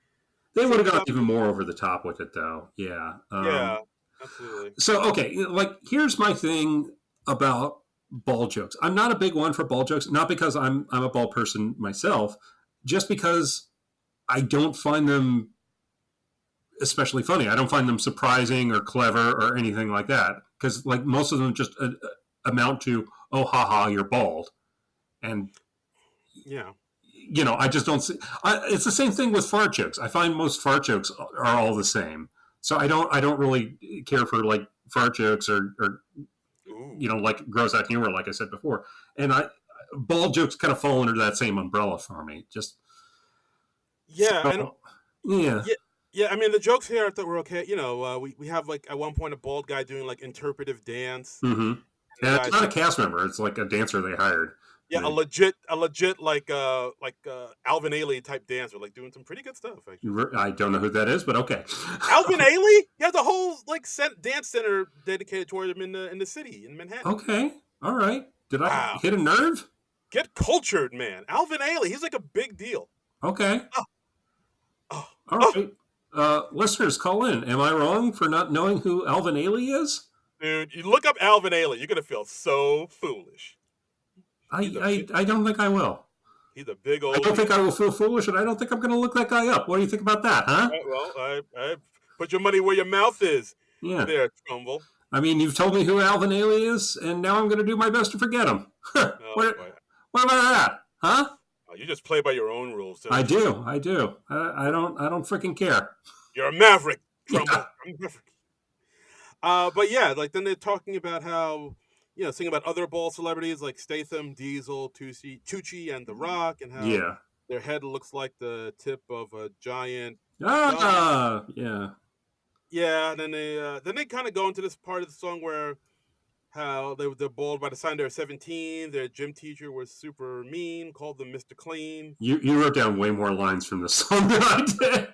S1: They would have gone even more over the top with it, though. Yeah.
S2: Yeah, absolutely.
S1: So, okay, like, here's my thing about bald jokes. I'm not a big one for bald jokes, not because I'm a bald person myself, just because I don't find them especially funny. I don't find them surprising or clever or anything like that. Because, like, most of them just amount to, oh, haha, you're bald. And,
S2: yeah.
S1: I just don't see. It's the same thing with fart jokes. I find most fart jokes are all the same. So I don't really care for like fart jokes or like gross out humor, like I said before. And bald jokes kind of fall under that same umbrella for me. Just
S2: yeah,
S1: yeah.
S2: Yeah, I mean the jokes here I thought were okay. We have like at one point a bald guy doing like interpretive dance.
S1: Mm-hmm. Yeah, it's not a cast member; it's like a dancer they hired.
S2: Yeah, a legit like Alvin Ailey type dancer, like doing some pretty good stuff. Actually.
S1: I don't know who that is, but okay.
S2: Alvin Ailey? He has a whole like dance center dedicated toward him in the city in Manhattan.
S1: Okay, all right. Did I hit a nerve?
S2: Get cultured, man. Alvin Ailey, he's like a big deal.
S1: Okay. All right. Listeners, call in. Am I wrong for not knowing who Alvin Ailey is?
S2: Dude, you look up Alvin Ailey, you're gonna feel so foolish.
S1: I don't think I will.
S2: He's a big old.
S1: I don't think I will feel foolish, and I don't think I'm going to look that guy up. What do you think about that, huh?
S2: Well, I put your money where your mouth is.
S1: Yeah.
S2: There, Trumbull.
S1: I mean, you've told me who Alvin Ailey is, and now I'm going to do my best to forget him. What about that, huh?
S2: Oh, you just play by your own rules.
S1: I do. I don't freaking care.
S2: You're a maverick, Trumbull. Yeah. I'm a maverick. But yeah, like then they're talking about how. Singing about other bald celebrities like Statham, Diesel, Tucci, and The Rock, and how their head looks like the tip of a giant.
S1: Yeah.
S2: Yeah, and then they kind of go into this part of the song where how they're bald by the time they were 17. Their gym teacher was super mean, called them Mr. Clean.
S1: You wrote down way more lines from the song than I did.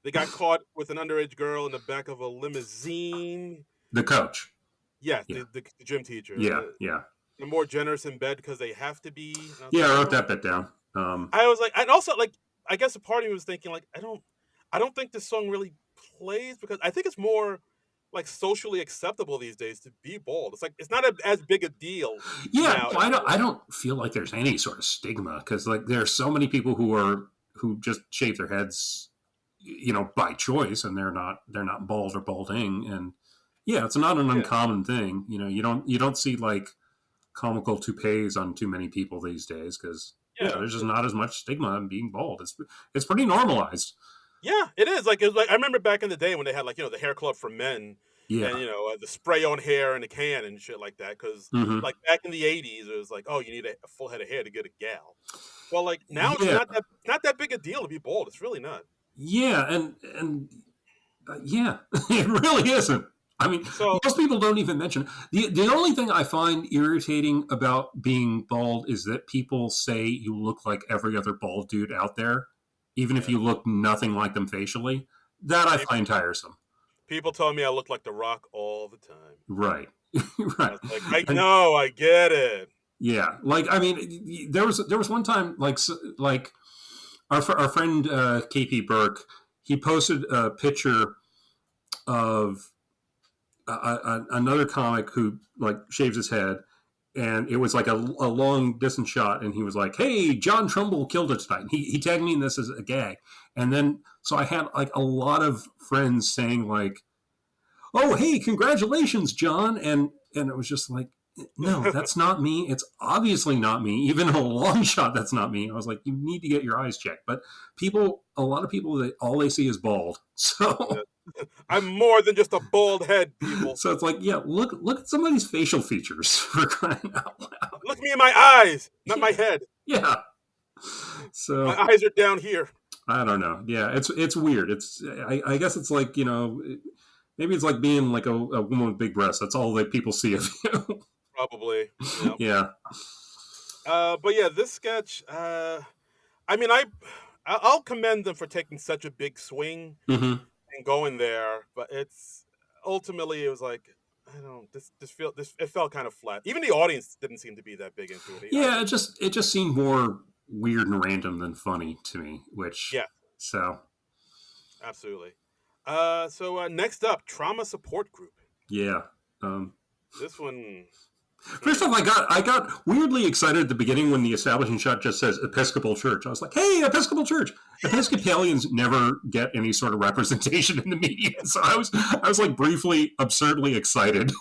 S2: They got caught with an underage girl in the back of a limousine.
S1: The coach.
S2: Yeah, the gym teacher.
S1: Yeah.
S2: They're more generous in bed because they have to be.
S1: I wrote that bit down.
S2: I was like, and also like, I guess a part of me was thinking like, I don't think this song really plays because I think it's more like socially acceptable these days to be bald. It's like it's not as big a deal.
S1: Yeah, I don't feel like there's any sort of stigma because like there are so many people who who just shave their heads, by choice, and they're not bald or balding, and yeah, it's not an uncommon thing. You don't see like comical toupees on too many people these days because there's just not as much stigma on being bald. It's pretty normalized.
S2: Yeah, it is. Like, I remember back in the day when they had like the hair club for men, and the spray on hair in a can and shit like that. Because like back in the '80s, it was like, oh, you need a full head of hair to get a gal. Well, like now it's not that big a deal to be bald. It's really not.
S1: Yeah, and yeah, it really isn't. I mean, most people don't even mention it. The only thing I find irritating about being bald is that people say you look like every other bald dude out there, even if you look nothing like them facially. That I find tiresome.
S2: People tell me I look like The Rock all the time.
S1: Right. Right.
S2: I know, I get it.
S1: Yeah. Like, I mean, there was one time, like our friend KP Burke, he posted a picture of another comic who like shaves his head, and it was like a long distance shot, and he was like, "Hey, John Trumbull killed it tonight." And he tagged me in this as a gag, and then so I had like a lot of friends saying like, "Oh, hey, congratulations, John," and it was just like, no, that's not me. It's obviously not me. Even in a long shot, that's not me. I was like, you need to get your eyes checked. But a lot of people, all they see is bald. So
S2: I'm more than just a bald head, people.
S1: So it's like, yeah, look at somebody's facial features for crying out loud.
S2: Look me in my eyes, not my head.
S1: Yeah. So
S2: my eyes are down here.
S1: I don't know. Yeah, it's weird. I guess it's like, maybe it's like being like a woman with big breasts. That's all that people see of you.
S2: Probably. Yep.
S1: Yeah.
S2: But yeah, this sketch, I mean, I'll commend them for taking such a big swing and going there, but it's ultimately it was like, I don't it felt kind of flat. Even the audience didn't seem to be that big into it.
S1: Yeah, it just seemed more weird and random than funny to me, which so
S2: absolutely. So next up, Trauma Support Group.
S1: Yeah.
S2: This one.
S1: First off, I got weirdly excited at the beginning when the establishing shot just says Episcopal Church. I was like, hey, Episcopal Church. Episcopalians never get any sort of representation in the media. So I was like briefly, absurdly excited.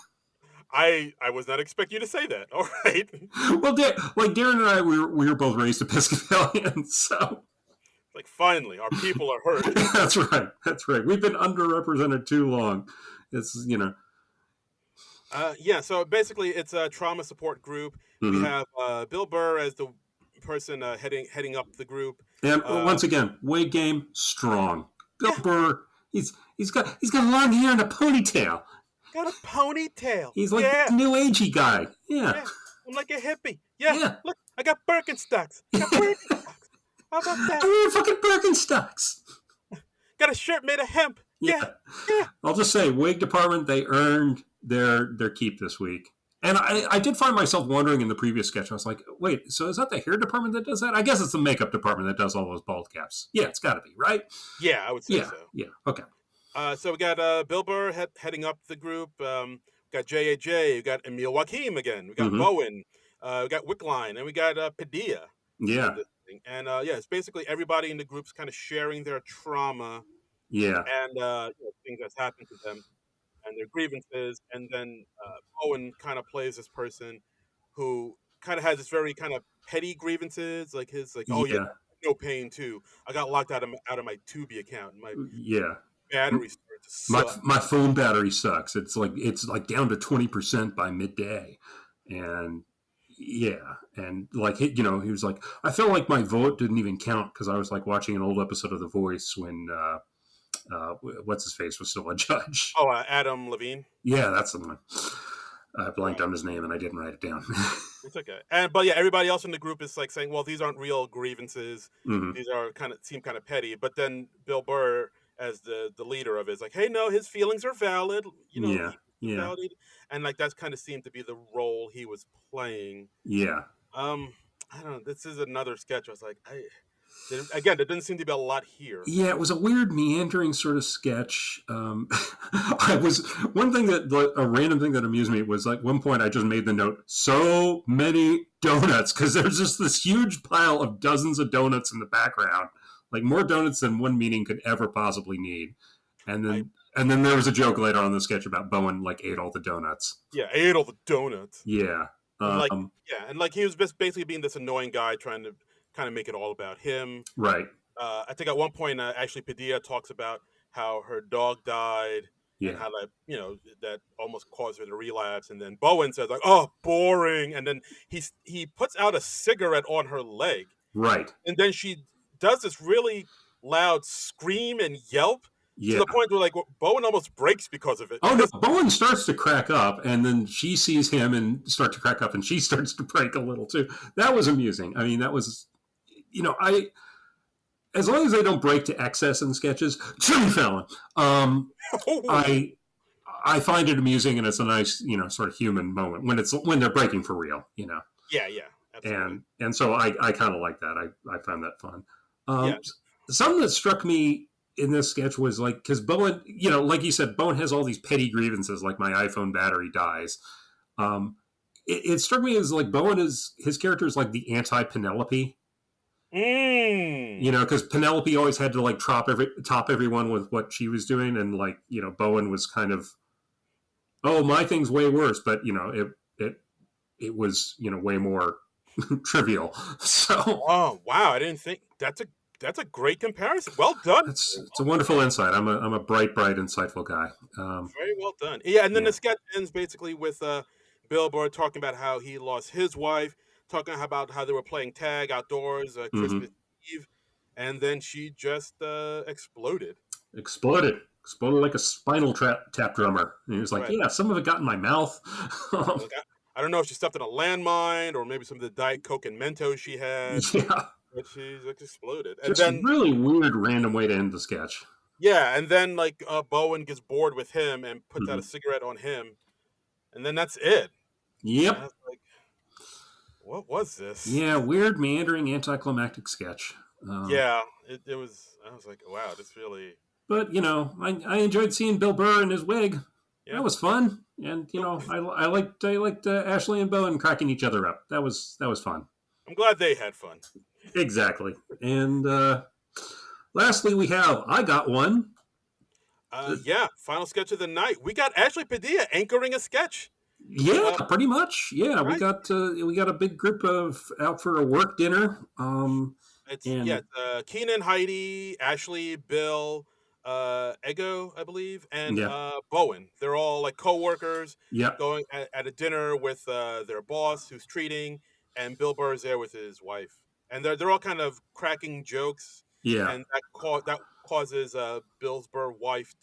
S2: I was not expecting you to say that. All right.
S1: Well, like Darren and I, we were both raised Episcopalians, so.
S2: Like, finally, our people are heard.
S1: That's right. We've been underrepresented too long. It's,
S2: so basically it's a trauma support group. We have Bill Burr as the person heading up the group.
S1: And once again, weight game strong. Bill Burr, he's got long hair and a ponytail.
S2: Got a ponytail.
S1: He's like the new agey guy. Yeah.
S2: I'm like a hippie. Yeah. Look, I got Birkenstocks. How about that?
S1: I wear fucking Birkenstocks.
S2: Got a shirt made of hemp. Yeah.
S1: I'll just say, wig department, they earned their keep this week. And I did find myself wondering in the previous sketch, I was like, wait, so is that the hair department that does that? I guess it's the makeup department that does all those bald caps. Yeah, it's got to be, right?
S2: Yeah, I would say so.
S1: Yeah, okay.
S2: So we got Bill Burr heading up the group. We got JAJ. We got Emil Joachim again. We got Bowen. We got Wickline. And we got Padilla.
S1: Yeah.
S2: And it's basically everybody in the group's kind of sharing their trauma.
S1: Yeah.
S2: And things that's happened to them and their grievances. And then Bowen kind of plays this person who kind of has this very kind of petty grievances. Like his no pain too. I got locked out of my Tubi account. And my battery started to suck.
S1: My phone battery sucks. It's like down to 20% by midday. And and like he was like, I felt like my vote didn't even count because I was like watching an old episode of The Voice when what's his face was still a judge.
S2: Oh, Adam Levine.
S1: Yeah, that's the one. I blanked on his name and I didn't write it down.
S2: It's okay. But everybody else in the group is like saying, well, these aren't real grievances. These are seem kind of petty. But then Bill Burr, as the leader of it, is like, hey, no, his feelings are valid. Validated. And like that's kind of seemed to be the role he was playing.
S1: Yeah.
S2: I don't know. This is another sketch. I was like, there didn't seem to be a lot here.
S1: Yeah, it was a weird meandering sort of sketch. I was one thing a random thing that amused me was like one point I just made the note, so many donuts, because there's just this huge pile of dozens of donuts in the background. like more donuts than one meeting could ever possibly need. And
S2: I
S1: then there was a joke later on in the sketch about Bowen like ate all the donuts.
S2: Yeah, ate all the donuts.
S1: Yeah.
S2: And like and like he was just basically being this annoying guy trying to kind of make it all about him.
S1: Right.
S2: I think at one point, Ashley Padilla talks about how her dog died and
S1: Yeah.
S2: how that that almost caused her to relapse. And then Bowen says like, "Oh, boring," and then he puts out a cigarette on her leg,
S1: Right.
S2: and then she does this really loud scream and yelp to
S1: Yeah.
S2: the point where like Bowen almost breaks because of it.
S1: Oh no, Bowen starts to crack up, and then she sees him and start to crack up, and she starts to break a little too. That was amusing. I mean, that was, as long as they don't break to excess in sketches, Jimmy Fallon. I find it amusing, and it's a nice, sort of human moment when they're breaking for real,
S2: Yeah, absolutely.
S1: And so I kind of like that. I found that fun.
S2: Yeah.
S1: Something that struck me in this sketch was like, because Bowen, like you said, Bowen has all these petty grievances, like my iPhone battery dies. It struck me as like Bowen his character is like the anti-Penelope. Because Penelope always had to like top everyone with what she was doing, and like Bowen was kind of, oh, my thing's way worse, but it was way more trivial. So
S2: oh wow, I didn't think that's a great comparison. Well done.
S1: It's a wonderful insight. I'm a bright, insightful guy.
S2: Very well done. Yeah, and then the sketch ends basically with Bill Burr talking about how he lost his wife, talking about how they were playing tag outdoors Christmas Eve, and then she just exploded.
S1: Exploded like a spinal tap drummer. And he was like, yeah, some of it got in my mouth.
S2: I don't know if she stepped in a landmine or maybe some of the Diet Coke and Mentos she had.
S1: Yeah.
S2: But she's like exploded.
S1: And just then, really weird, random way to end the sketch.
S2: Yeah, and then like Bowen gets bored with him and puts out a cigarette on him, and then that's it.
S1: Yep.
S2: And I was like, what was this?
S1: Yeah, weird, meandering, anticlimactic sketch.
S2: Yeah, it was. I was like, wow, this really.
S1: But I enjoyed seeing Bill Burr in his wig. Yeah. That was fun, and I liked Ashley and Bowen cracking each other up. That was fun.
S2: I'm glad they had fun.
S1: Exactly. And lastly, we have I Got One.
S2: Final sketch of the night. We got Ashley Padilla anchoring a sketch.
S1: Yeah, pretty much. Yeah, right. we got a big group out for a work dinner.
S2: Keenan, Heidi, Ashley, Bill, Ego, I believe, and Bowen. They're all like co-workers.
S1: Yeah.
S2: Going at a dinner with their boss, who's treating, and Bill Burr is there with his wife, and they're all kind of cracking jokes.
S1: Yeah.
S2: And that causes Bill Burr's wife.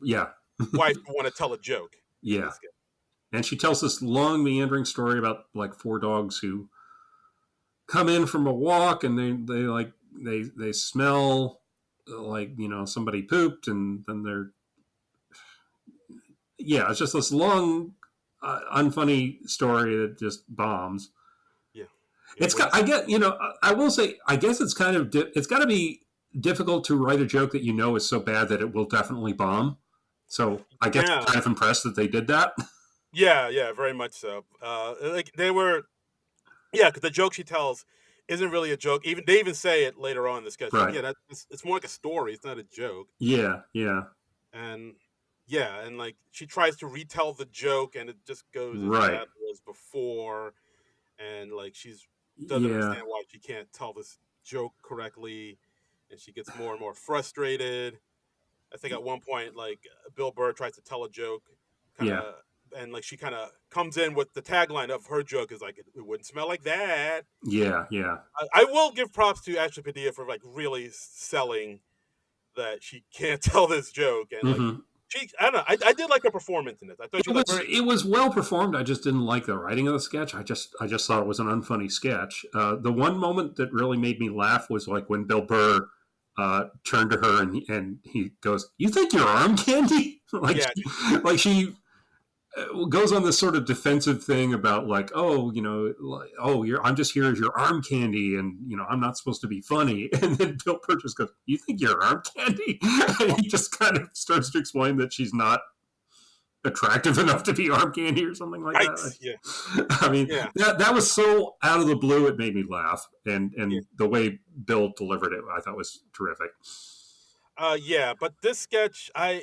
S2: Yeah. Wife to want to tell a joke.
S1: Yeah. And she tells this long meandering story about like 4 dogs who come in from a walk, and they smell like somebody pooped, and then it's just this long unfunny story that just bombs.
S2: Yeah.
S1: I will say, I guess it's kind of it's got to be difficult to write a joke that is so bad that it will definitely bomb. So I guess I'm kind of impressed that they did that.
S2: Yeah, very much so. Like they were, because the joke she tells isn't really a joke. They even say it later on in the sketch.
S1: Right.
S2: Yeah, it's more like a story. It's not a joke.
S1: Yeah.
S2: And like she tries to retell the joke, and it just goes as
S1: right
S2: bad as before. And like doesn't understand why she can't tell this joke correctly, and she gets more and more frustrated. I think at one point, like Bill Burr tries to tell a joke, and like she kind of comes in with the tagline of her joke is like, "It wouldn't smell like that."
S1: Yeah.
S2: I will give props to Ashley Padilla for like really selling that she can't tell this joke, and like I don't know. I did like her performance in it. I thought
S1: it was well performed. I just didn't like the writing of the sketch. I just thought it was an unfunny sketch. The one moment that really made me laugh was like when Bill Burr turned to her and he goes, "You think you're arm candy?" She goes on this sort of defensive thing about like, I'm just here as your arm candy, and I'm not supposed to be funny. And then Bill Burr just goes, "You think you're arm candy?" And he just kind of starts to explain that she's not attractive enough to be arm candy or something like
S2: Right.
S1: that.
S2: Yeah.
S1: I mean,
S2: Yeah.
S1: that was so out of the blue, it made me laugh.
S2: Yeah.
S1: And the way Bill delivered it, I thought was terrific.
S2: Yeah, but this sketch, I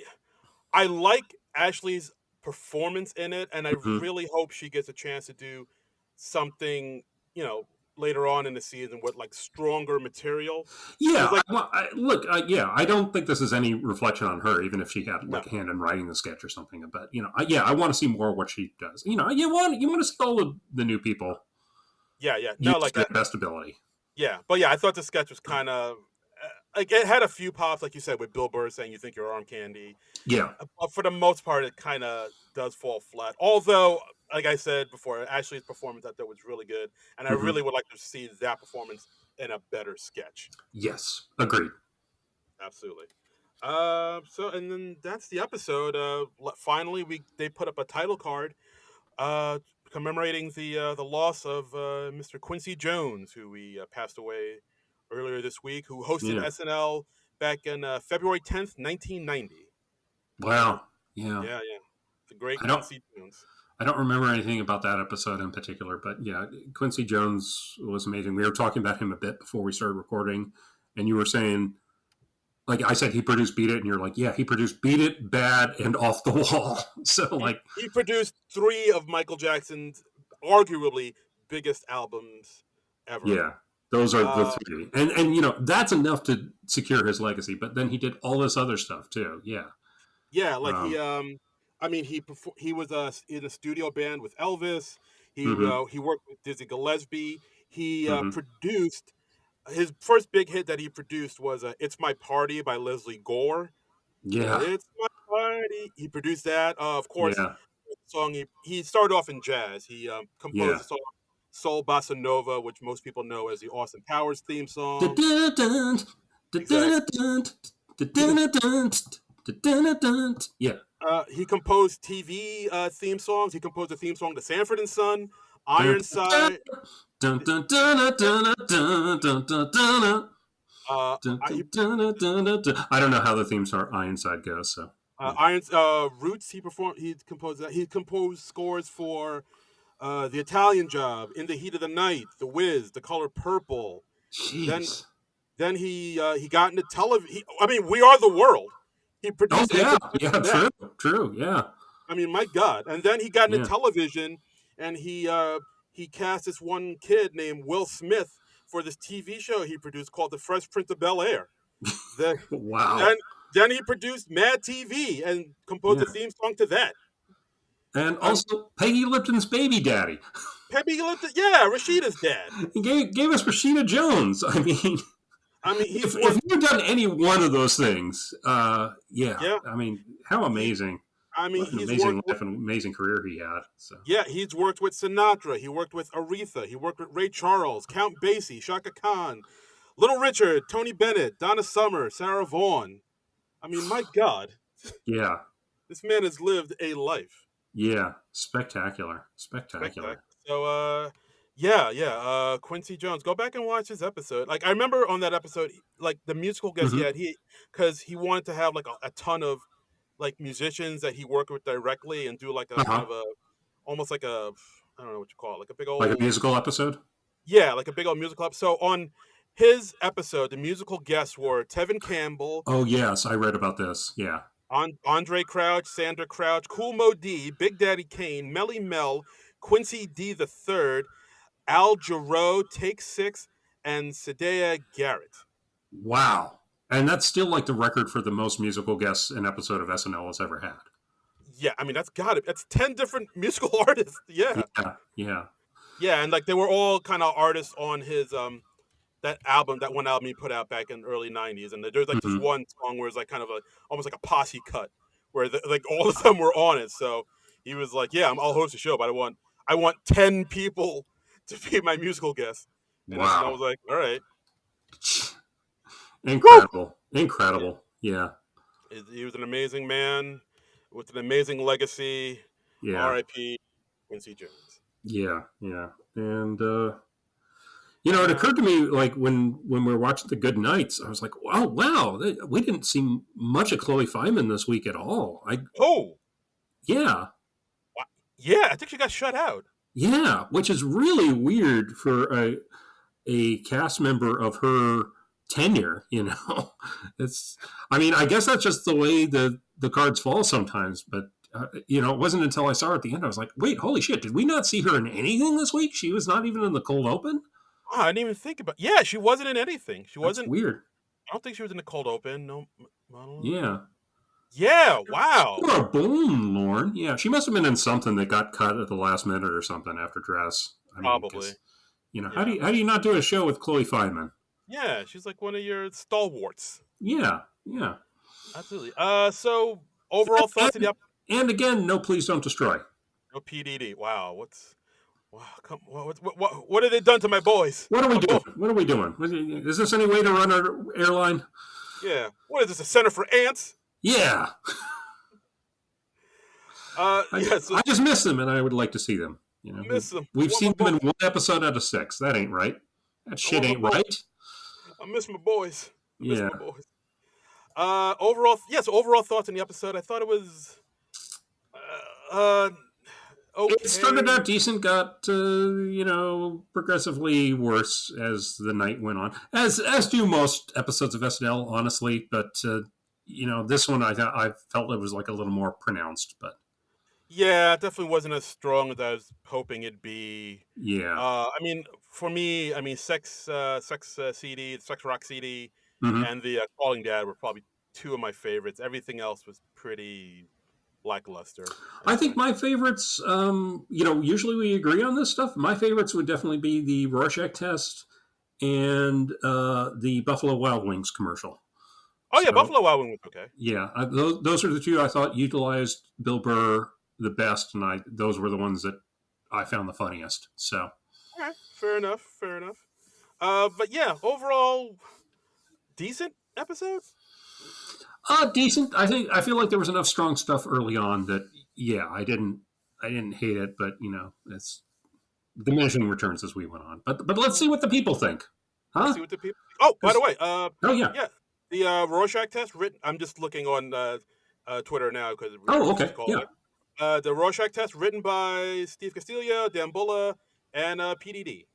S2: like Ashley's performance in it, and I
S1: Mm-hmm.
S2: really hope she gets a chance to do something, you know, later on in the season with like stronger material. Because
S1: Yeah,
S2: like,
S1: look, yeah, I don't think this is any reflection on her, even if she had
S2: no,
S1: like a hand in writing the sketch or something. But yeah, I want to see more of what she does. You want to see all of the new people
S2: yeah, no,
S1: use
S2: like,
S1: their best ability.
S2: yeah, but yeah, I thought the sketch was kind of like it had a few pops, like you said, with Bill Burr saying you think you're arm candy.
S1: Yeah.
S2: But for the most part, it kind of does fall flat. Although, like I said before, Ashley's performance I thought was really good, and I
S1: Mm-hmm.
S2: really would like to see that performance in a better sketch.
S1: Yes, agreed.
S2: Absolutely. So and then that's the episode. Finally, they put up a title card, uh, commemorating the loss of Mr. Quincy Jones, who we passed away earlier this week, who hosted
S1: Yeah.
S2: SNL back in February 10th, 1990.
S1: Wow. Yeah.
S2: Yeah. The great
S1: I don't.
S2: Quincy Jones.
S1: I don't remember anything about that episode in particular, but yeah, Quincy Jones was amazing. We were talking about him a bit before we started recording, and you were saying, like I said, he produced Beat It, and you're like, yeah, he produced Beat It, Bad, and Off the Wall. So like,
S2: He produced 3 of Michael Jackson's arguably biggest albums ever.
S1: yeah, those are the
S2: Uh,
S1: three, and that's enough to secure his legacy. But then he did all this other stuff too. Yeah.
S2: yeah, like
S1: Um,
S2: I mean, he was in a studio band with Elvis.
S1: mm-hmm,
S2: He worked with Dizzy Gillespie. He
S1: mm-hmm.
S2: produced his first big hit that he produced was "It's My Party" by Leslie Gore.
S1: Yeah.
S2: It's my party. He produced that. Of course,
S1: Yeah.
S2: the song he started off in jazz. He composed
S1: Yeah.
S2: the song "Soul Bossa Nova," which most people know as the Austin Powers theme song.
S1: Da-da-dun,
S2: Exactly.
S1: da-da-dun, da-da-dun, da-da-dun. Yeah.
S2: He composed TV theme songs. He composed a theme song to Sanford and Son,
S1: Dun, dun,
S2: Ironside.
S1: dun, dun, dun, dun, dun, dun, dun, dun.
S2: Uh,
S1: Dun,
S2: he
S1: dun, dun, dun, dun, dun. I don't know how the theme song Ironside goes, so yeah.
S2: Roots. He composed that. He composed scores for The Italian Job, In the Heat of the Night, The Wiz, The Color Purple. Then
S1: Jeez.
S2: then he got into television. I mean, We Are the World. He
S1: Oh
S2: produced and
S1: yeah,
S2: conducted
S1: yeah,
S2: that.
S1: true, yeah,
S2: I mean, my God. And then he got into
S1: yeah.
S2: television, and he cast this one kid named Will Smith for this TV show he produced called The Fresh Prince of Bel-Air. Then
S1: Wow.
S2: then then he produced Mad TV and composed
S1: Yeah.
S2: a theme song to that.
S1: And
S2: I'm
S1: also Peggy Lipton's baby daddy.
S2: Pepe Lipton, yeah, Rashida's dad.
S1: He gave us Rashida Jones. I mean,
S2: I mean,
S1: if
S2: he's
S1: if
S2: worked.
S1: you've done any one of those things, yeah.
S2: Yeah,
S1: I mean, how
S2: he.
S1: amazing!
S2: I mean,
S1: What an
S2: he's
S1: amazing
S2: worked.
S1: life and amazing career he had. So
S2: Yeah, he's worked with Sinatra. He worked with Aretha. He worked with Ray Charles, Count Basie, Shaka Khan, Little Richard, Tony Bennett, Donna Summer, Sarah Vaughan. I mean, my God,
S1: yeah,
S2: this man has lived a life.
S1: yeah, spectacular.
S2: Spectacular. So, Quincy Jones. Go back and watch his episode. Like, I remember on that episode, like the musical guest
S1: Mm-hmm.
S2: because he wanted to have like a ton of like musicians that he worked with directly and do like a kind
S1: Uh-huh.
S2: of almost like I don't know what you call it, like a big
S1: Like a
S2: old,
S1: musical episode.
S2: yeah, like a big old musical episode. So on his episode, the musical guests were Tevin Campbell,
S1: Oh yes, I read about this. Yeah.
S2: Andre Crouch, Sandra Crouch, Cool Mo D, Big Daddy Kane, Melly Mel, Quincy D the Third, Al Jarreau, Take Six, and Sadea Garrett.
S1: Wow. And that's still like the record for the most musical guests an episode of SNL has ever had.
S2: Yeah, I mean that's 10 different musical artists. Yeah.
S1: Yeah.
S2: Yeah, and like they were all kind of artists on his that one album he put out back in the early 90s, and there's like this
S1: Mm-hmm.
S2: one song where it's like kind of almost like a posse cut where like all of them were on it. So he was like, "Yeah, I'll host a show, but I want 10 people to be my musical guests." And I was
S1: Wow.
S2: like, "All right." Woo!
S1: Incredible. Yeah.
S2: He was an amazing man with an amazing legacy.
S1: Yeah.
S2: R.I.P. Quincy Jones.
S1: Yeah. And it occurred to me like when we were watching the Good Nights, I was like, wow, we didn't see much of Chloe Fineman this week at all.
S2: Oh,
S1: Yeah.
S2: Yeah, I think she got shut out.
S1: Yeah, which is really weird for a cast member of her tenure. It's. I mean, I guess that's just the way the cards fall sometimes. But it wasn't until I saw her at the end I was like, wait, holy shit! Did we not see her in anything this week? She was not even in the cold open.
S2: Oh, I didn't even think about. Yeah, she wasn't in anything. She
S1: That's
S2: wasn't.
S1: weird.
S2: I don't think she was in the cold open. No monologue.
S1: Yeah.
S2: Yeah. Wow.
S1: Or a boom, Lauren. Yeah, she must have been in something that got cut at the last minute or something after dress. I mean,
S2: Probably.
S1: how
S2: Yeah.
S1: do you not do a show with Chloe Feynman?
S2: Yeah, she's like one of your stalwarts.
S1: Yeah, yeah.
S2: Absolutely. So overall thoughts of the
S1: And again, no, please don't destroy.
S2: no PDD. Wow. Wow? What have they done to my boys?
S1: What are we
S2: My
S1: doing?
S2: boy.
S1: What are we doing? Is this any way to run our airline?
S2: Yeah. What is this? A center for ants?
S1: Yeah.
S2: Yes.
S1: I just miss them, and I would like to see them.
S2: I miss them.
S1: We've seen them in one episode out of 6. That ain't right. That shit ain't right.
S2: I miss my boys. I miss
S1: Yeah.
S2: my boys. Overall thoughts on the episode. I thought it was okay.
S1: It started out decent, got progressively worse as the night went on, as do most episodes of SNL, honestly. But this one I felt it was like a little more pronounced. But
S2: yeah, it definitely wasn't as strong as I was hoping it'd be.
S1: yeah,
S2: I mean, for me, Sex CD, Sex Rock CD,
S1: mm-hmm.
S2: and the Calling Dad were probably two of my favorites. Everything else was pretty lackluster.
S1: I think my favorites, usually we agree on this stuff. My favorites would definitely be the Rorschach test and the Buffalo Wild Wings commercial.
S2: Oh, yeah, Buffalo Wild Wings was okay.
S1: Yeah, those are the two I thought utilized Bill Burr the best, and those were the ones that I found the funniest. So,
S2: all right, fair enough. But yeah, overall, decent episode.
S1: Decent. I feel like there was enough strong stuff early on that I didn't hate it, but it's diminishing returns as we went on. But let's see what the people think, huh?
S2: Let's see what the people. Oh, by the way,
S1: oh yeah,
S2: the Rorschach test written. I'm just looking on Twitter now because
S1: okay, yeah.
S2: The Rorschach test written by Steve Castillo, Dan Bulla, and PDD.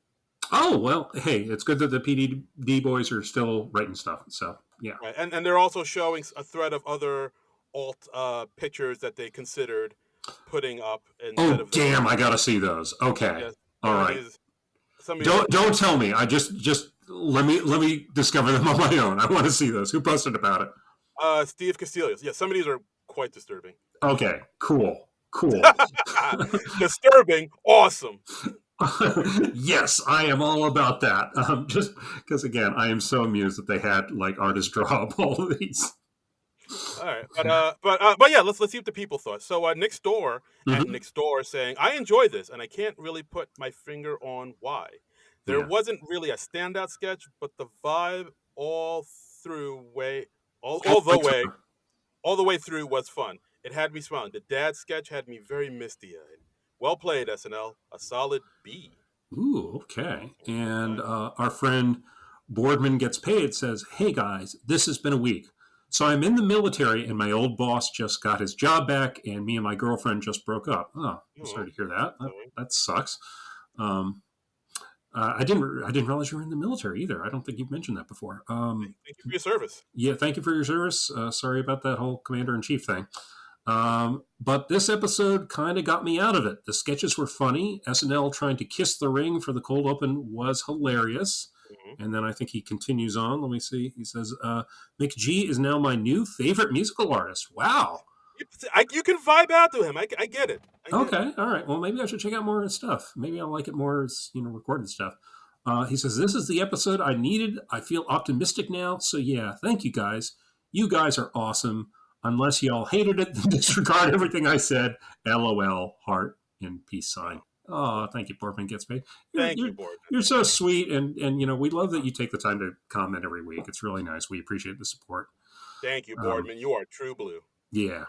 S1: Oh well, hey, it's good that the PDD boys are still writing stuff. So yeah,
S2: right. And they're also showing a thread of other alt pictures that they considered putting up.
S1: Oh damn, I gotta see those. Okay, yes, all right. Don't tell me. I just let me discover them on my own. I want to see those. Who posted about
S2: it? Steve Castillo. Yeah, some of these are quite disturbing.
S1: Okay, cool.
S2: Disturbing, awesome.
S1: Yes, I am all about that. Just because, again, I am so amused that they had like artists draw up all of these.
S2: All right, but yeah, let's see what the people thought. So Nick's Door at Nick's Door saying, "I enjoy this, and I can't really put my finger on why. There wasn't really a standout sketch, but the vibe all the way through was fun. It had me smiling. The dad sketch had me very misty-eyed. Well played, SNL. A solid B."
S1: Ooh, okay. And our friend Boardman Gets Paid says, "Hey guys, this has been a week. So I'm in the military and my old boss just got his job back and me and my girlfriend just broke up." Oh, I'm sorry to hear that. That sucks. I didn't realize you were in the military either. I don't think you've mentioned that before.
S2: Thank you for your service.
S1: Yeah, thank you for your service. Sorry about that whole commander-in-chief thing. But this episode kind of got me out of it. The sketches were funny. SNL trying to kiss the ring for the cold open was hilarious. Mm-hmm. And then I think he continues on. Let me see. He says, Mk.gee is now my new favorite musical artist. Wow.
S2: You can vibe out to him. I get it.
S1: Okay. All right. Well, maybe I should check out more of his stuff. Maybe I'll like it more as, recorded stuff. He says, "This is the episode I needed. I feel optimistic now. So yeah, thank you guys. You guys are awesome. Unless y'all hated it, then disregard everything I said. LOL, heart, and peace sign." Oh, thank you, Boardman Gets Paid.
S2: Thank you, Boardman.
S1: You're so sweet, and we love that you take the time to comment every week. It's really nice. We appreciate the support.
S2: Thank you, Boardman. You are true blue.
S1: Yeah.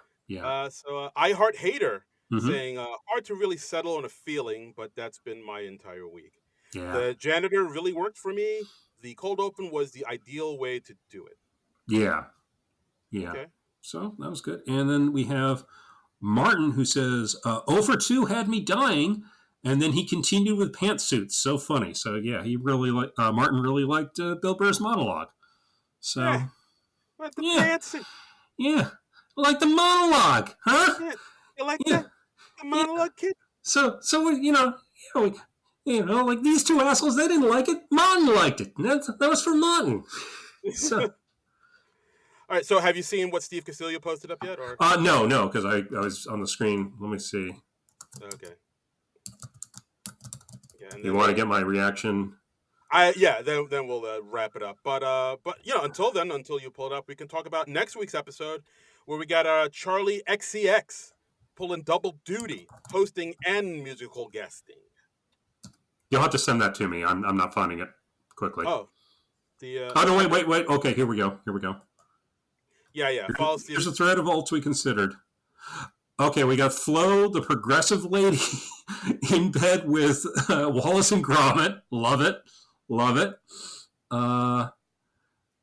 S2: So I Heart Hater saying, "Hard to really settle on a feeling, but that's been my entire week. Yeah. The janitor really worked for me. The cold open was the ideal way to do it."
S1: Yeah. Okay. So that was good. And then we have Martin, who says, 0 for 2 had me dying. And then he continued with pantsuits. So funny. So yeah, he really Martin really liked Bill Burr's monologue.
S2: Yeah,
S1: So
S2: but the
S1: yeah,
S2: pantsuit.
S1: yeah, like the monologue, huh?
S2: Yeah, you like
S1: Yeah,
S2: the
S1: yeah.
S2: monologue, kid?
S1: So like these two assholes, they didn't like it. Martin liked it. And that was for Martin. So
S2: All right. So, have you seen what Steve Casilio posted up yet? Or
S1: no, because I was on the screen. Let me see.
S2: okay. Yeah, and
S1: You
S2: then
S1: want to get my reaction?
S2: then we'll wrap it up. But until then, until you pull it up, we can talk about next week's episode where we got Charlie XCX pulling double duty, hosting and musical guesting.
S1: You'll have to send that to me. I'm not finding it quickly.
S2: Oh,
S1: no, wait. Okay, here we go.
S2: Yeah. Follow Steve.
S1: Here's a thread of alts we considered. Okay, we got Flo, the progressive lady, in bed with Wallace and Gromit. Love it.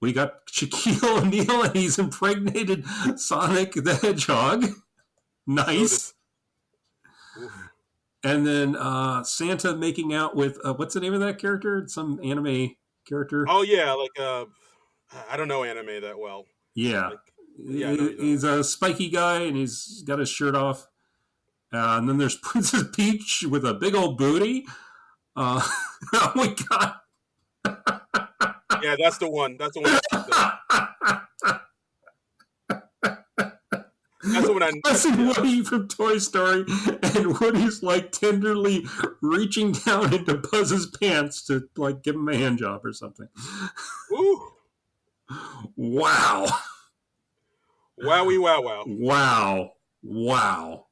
S1: We got Shaquille O'Neal, and he's impregnated Sonic the Hedgehog. Nice. And then Santa making out with, what's the name of that character? Some anime character.
S2: Oh, yeah, like, I don't know anime that well.
S1: Yeah. He's a spiky guy, and he's got his shirt off. And then there's Princess Peach with a big old booty. Oh my god!
S2: Yeah, that's the one. That's the one.
S1: That's Woody from Toy Story, and Woody's like tenderly reaching down into Buzz's pants to like give him a hand job or something.
S2: Ooh!
S1: Wow!
S2: Wowie!
S1: Wow!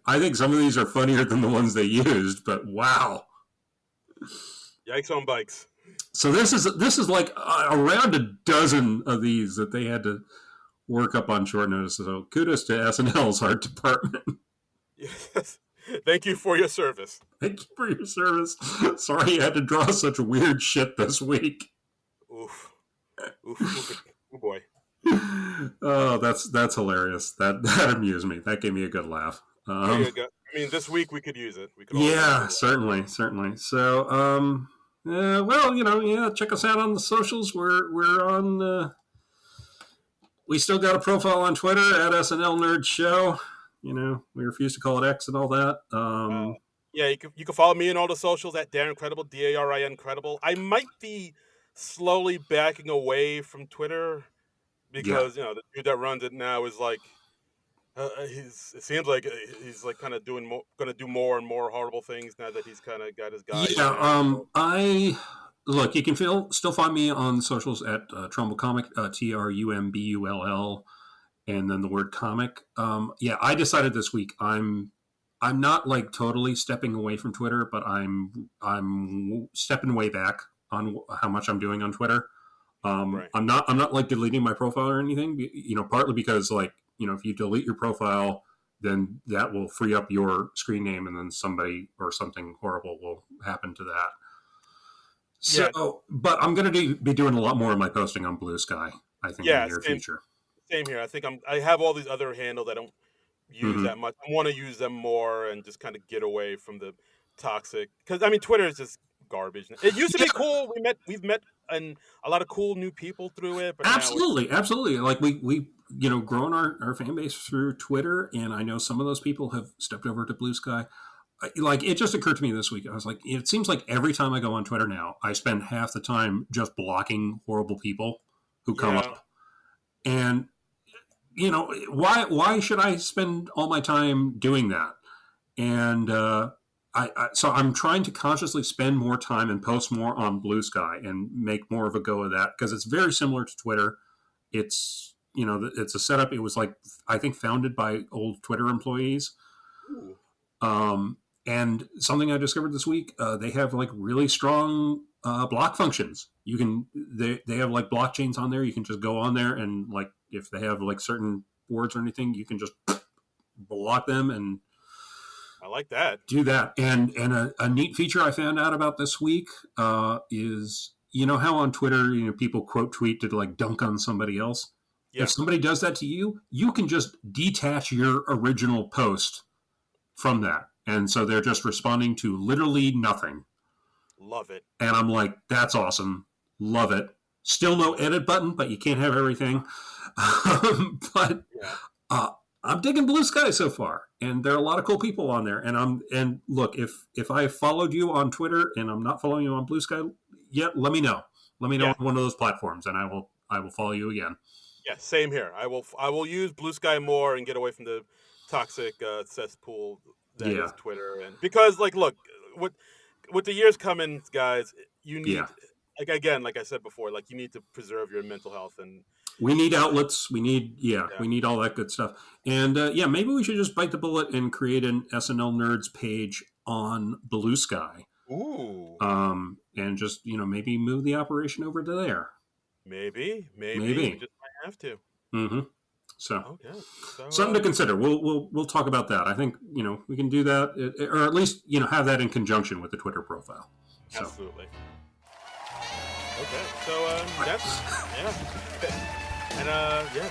S1: I think some of these are funnier than the ones they used, but wow!
S2: Yikes on bikes.
S1: So this is like around a dozen of these that they had to work up on short notice. So kudos to SNL's art department.
S2: Yes. Thank you for your service.
S1: Thank you for your service. Sorry you had to draw such weird shit this week.
S2: Oof. Oh boy.
S1: Oh, that's hilarious. That amused me. That gave me a good laugh.
S2: I mean, this week we could use it.
S1: Certainly. So, check us out on the socials. We're on. We still got a profile on Twitter at SNL Nerd Show. We refuse to call it X and all that.
S2: You can follow me on all the socials at Darren Credible, DARIN Credible. I might be slowly backing away from Twitter because the dude that runs it now is like it seems like he's like kind of going to do more and more horrible things now that he's kind of got his guy.
S1: Look, you can still find me on the socials at Trumbull Comic, TRUMBULL, and then the word comic. I decided this week I'm not like totally stepping away from Twitter, but I'm stepping way back on how much I'm doing on Twitter. Right. I'm not like deleting my profile or anything, partly because like, if you delete your profile, then that will free up your screen name, and then somebody or something horrible will happen to that. So, but I'm going to be doing a lot more of my posting on Blue Sky, I think, in the near future.
S2: Same here. I think I have all these other handles I don't use that much. I want to use them more and just kind of get away from the toxic. Because, I mean, Twitter is just garbage. It used to be cool. We've met and a lot of cool new people through it. But
S1: absolutely. Like we grown our fan base through Twitter, and I know some of those people have stepped over to Blue Sky. Like, it just occurred to me this week. I was like, it seems like every time I go on Twitter now, I spend half the time just blocking horrible people who come up. And, why should I spend all my time doing that? And so I'm trying to consciously spend more time and post more on Blue Sky and make more of a go of that, because it's very similar to Twitter. It's, it's a setup. It was like, I think, founded by old Twitter employees. And something I discovered this week, they have like really strong block functions. They have like blockchains on there. You can just go on there and like, if they have like certain words or anything, you can just block them. And
S2: I like that.
S1: Do that. And a neat feature I found out about this week is, how on Twitter, people quote tweet to like dunk on somebody else. If somebody does that to you, you can just detach your original post from that. And so they're just responding to literally nothing.
S2: Love it.
S1: And I'm like, that's awesome. Love it. Still no edit button, but you can't have everything. But I'm digging Blue Sky so far, and there are a lot of cool people on there. And look, if I followed you on Twitter and I'm not following you on Blue Sky yet, let me know. Let me know on one of those platforms, and I will follow you again.
S2: Yeah, same here. I will use Blue Sky more and get away from the toxic cesspool that is Twitter. And because look, with the years coming, guys, you need like I said before, you need to preserve your mental health, and
S1: we need outlets. We need we need all that good stuff. And maybe we should just bite the bullet and create an SNL Nerds page on Blue Sky.
S2: Ooh.
S1: And just maybe move the operation over to there.
S2: Maybe we just might have to.
S1: Mm-hmm. So something to consider. We'll talk about that. I think we can do that, or at least have that in conjunction with the Twitter profile. So.
S2: Absolutely. Okay, so that's and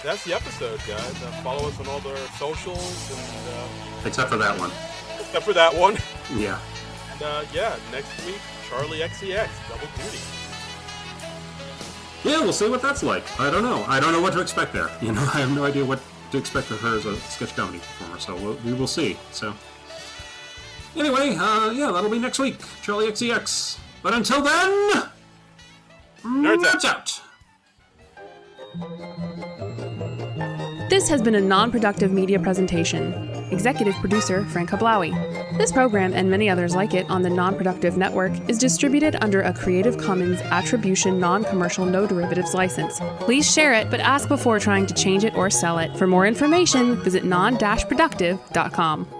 S2: that's the episode, guys. Follow us on all the socials, and
S1: except for that one.
S2: Except for that one.
S1: Yeah.
S2: And next week, Charlie XCX, double duty.
S1: Yeah, we'll see what that's like. I don't know. I don't know what to expect there. I have no idea what to expect of her as a sketch comedy performer. So we will see. So anyway, that'll be next week, Charlie XCX. But until then, Nerds out.
S3: This has been a non-productive media presentation. Executive producer Frank Hablawi. This program and many others like it on the Non-Productive Network is distributed under a Creative Commons Attribution Non-Commercial No Derivatives license. Please share it, but ask before trying to change it or sell it. For more information, visit non-productive.com.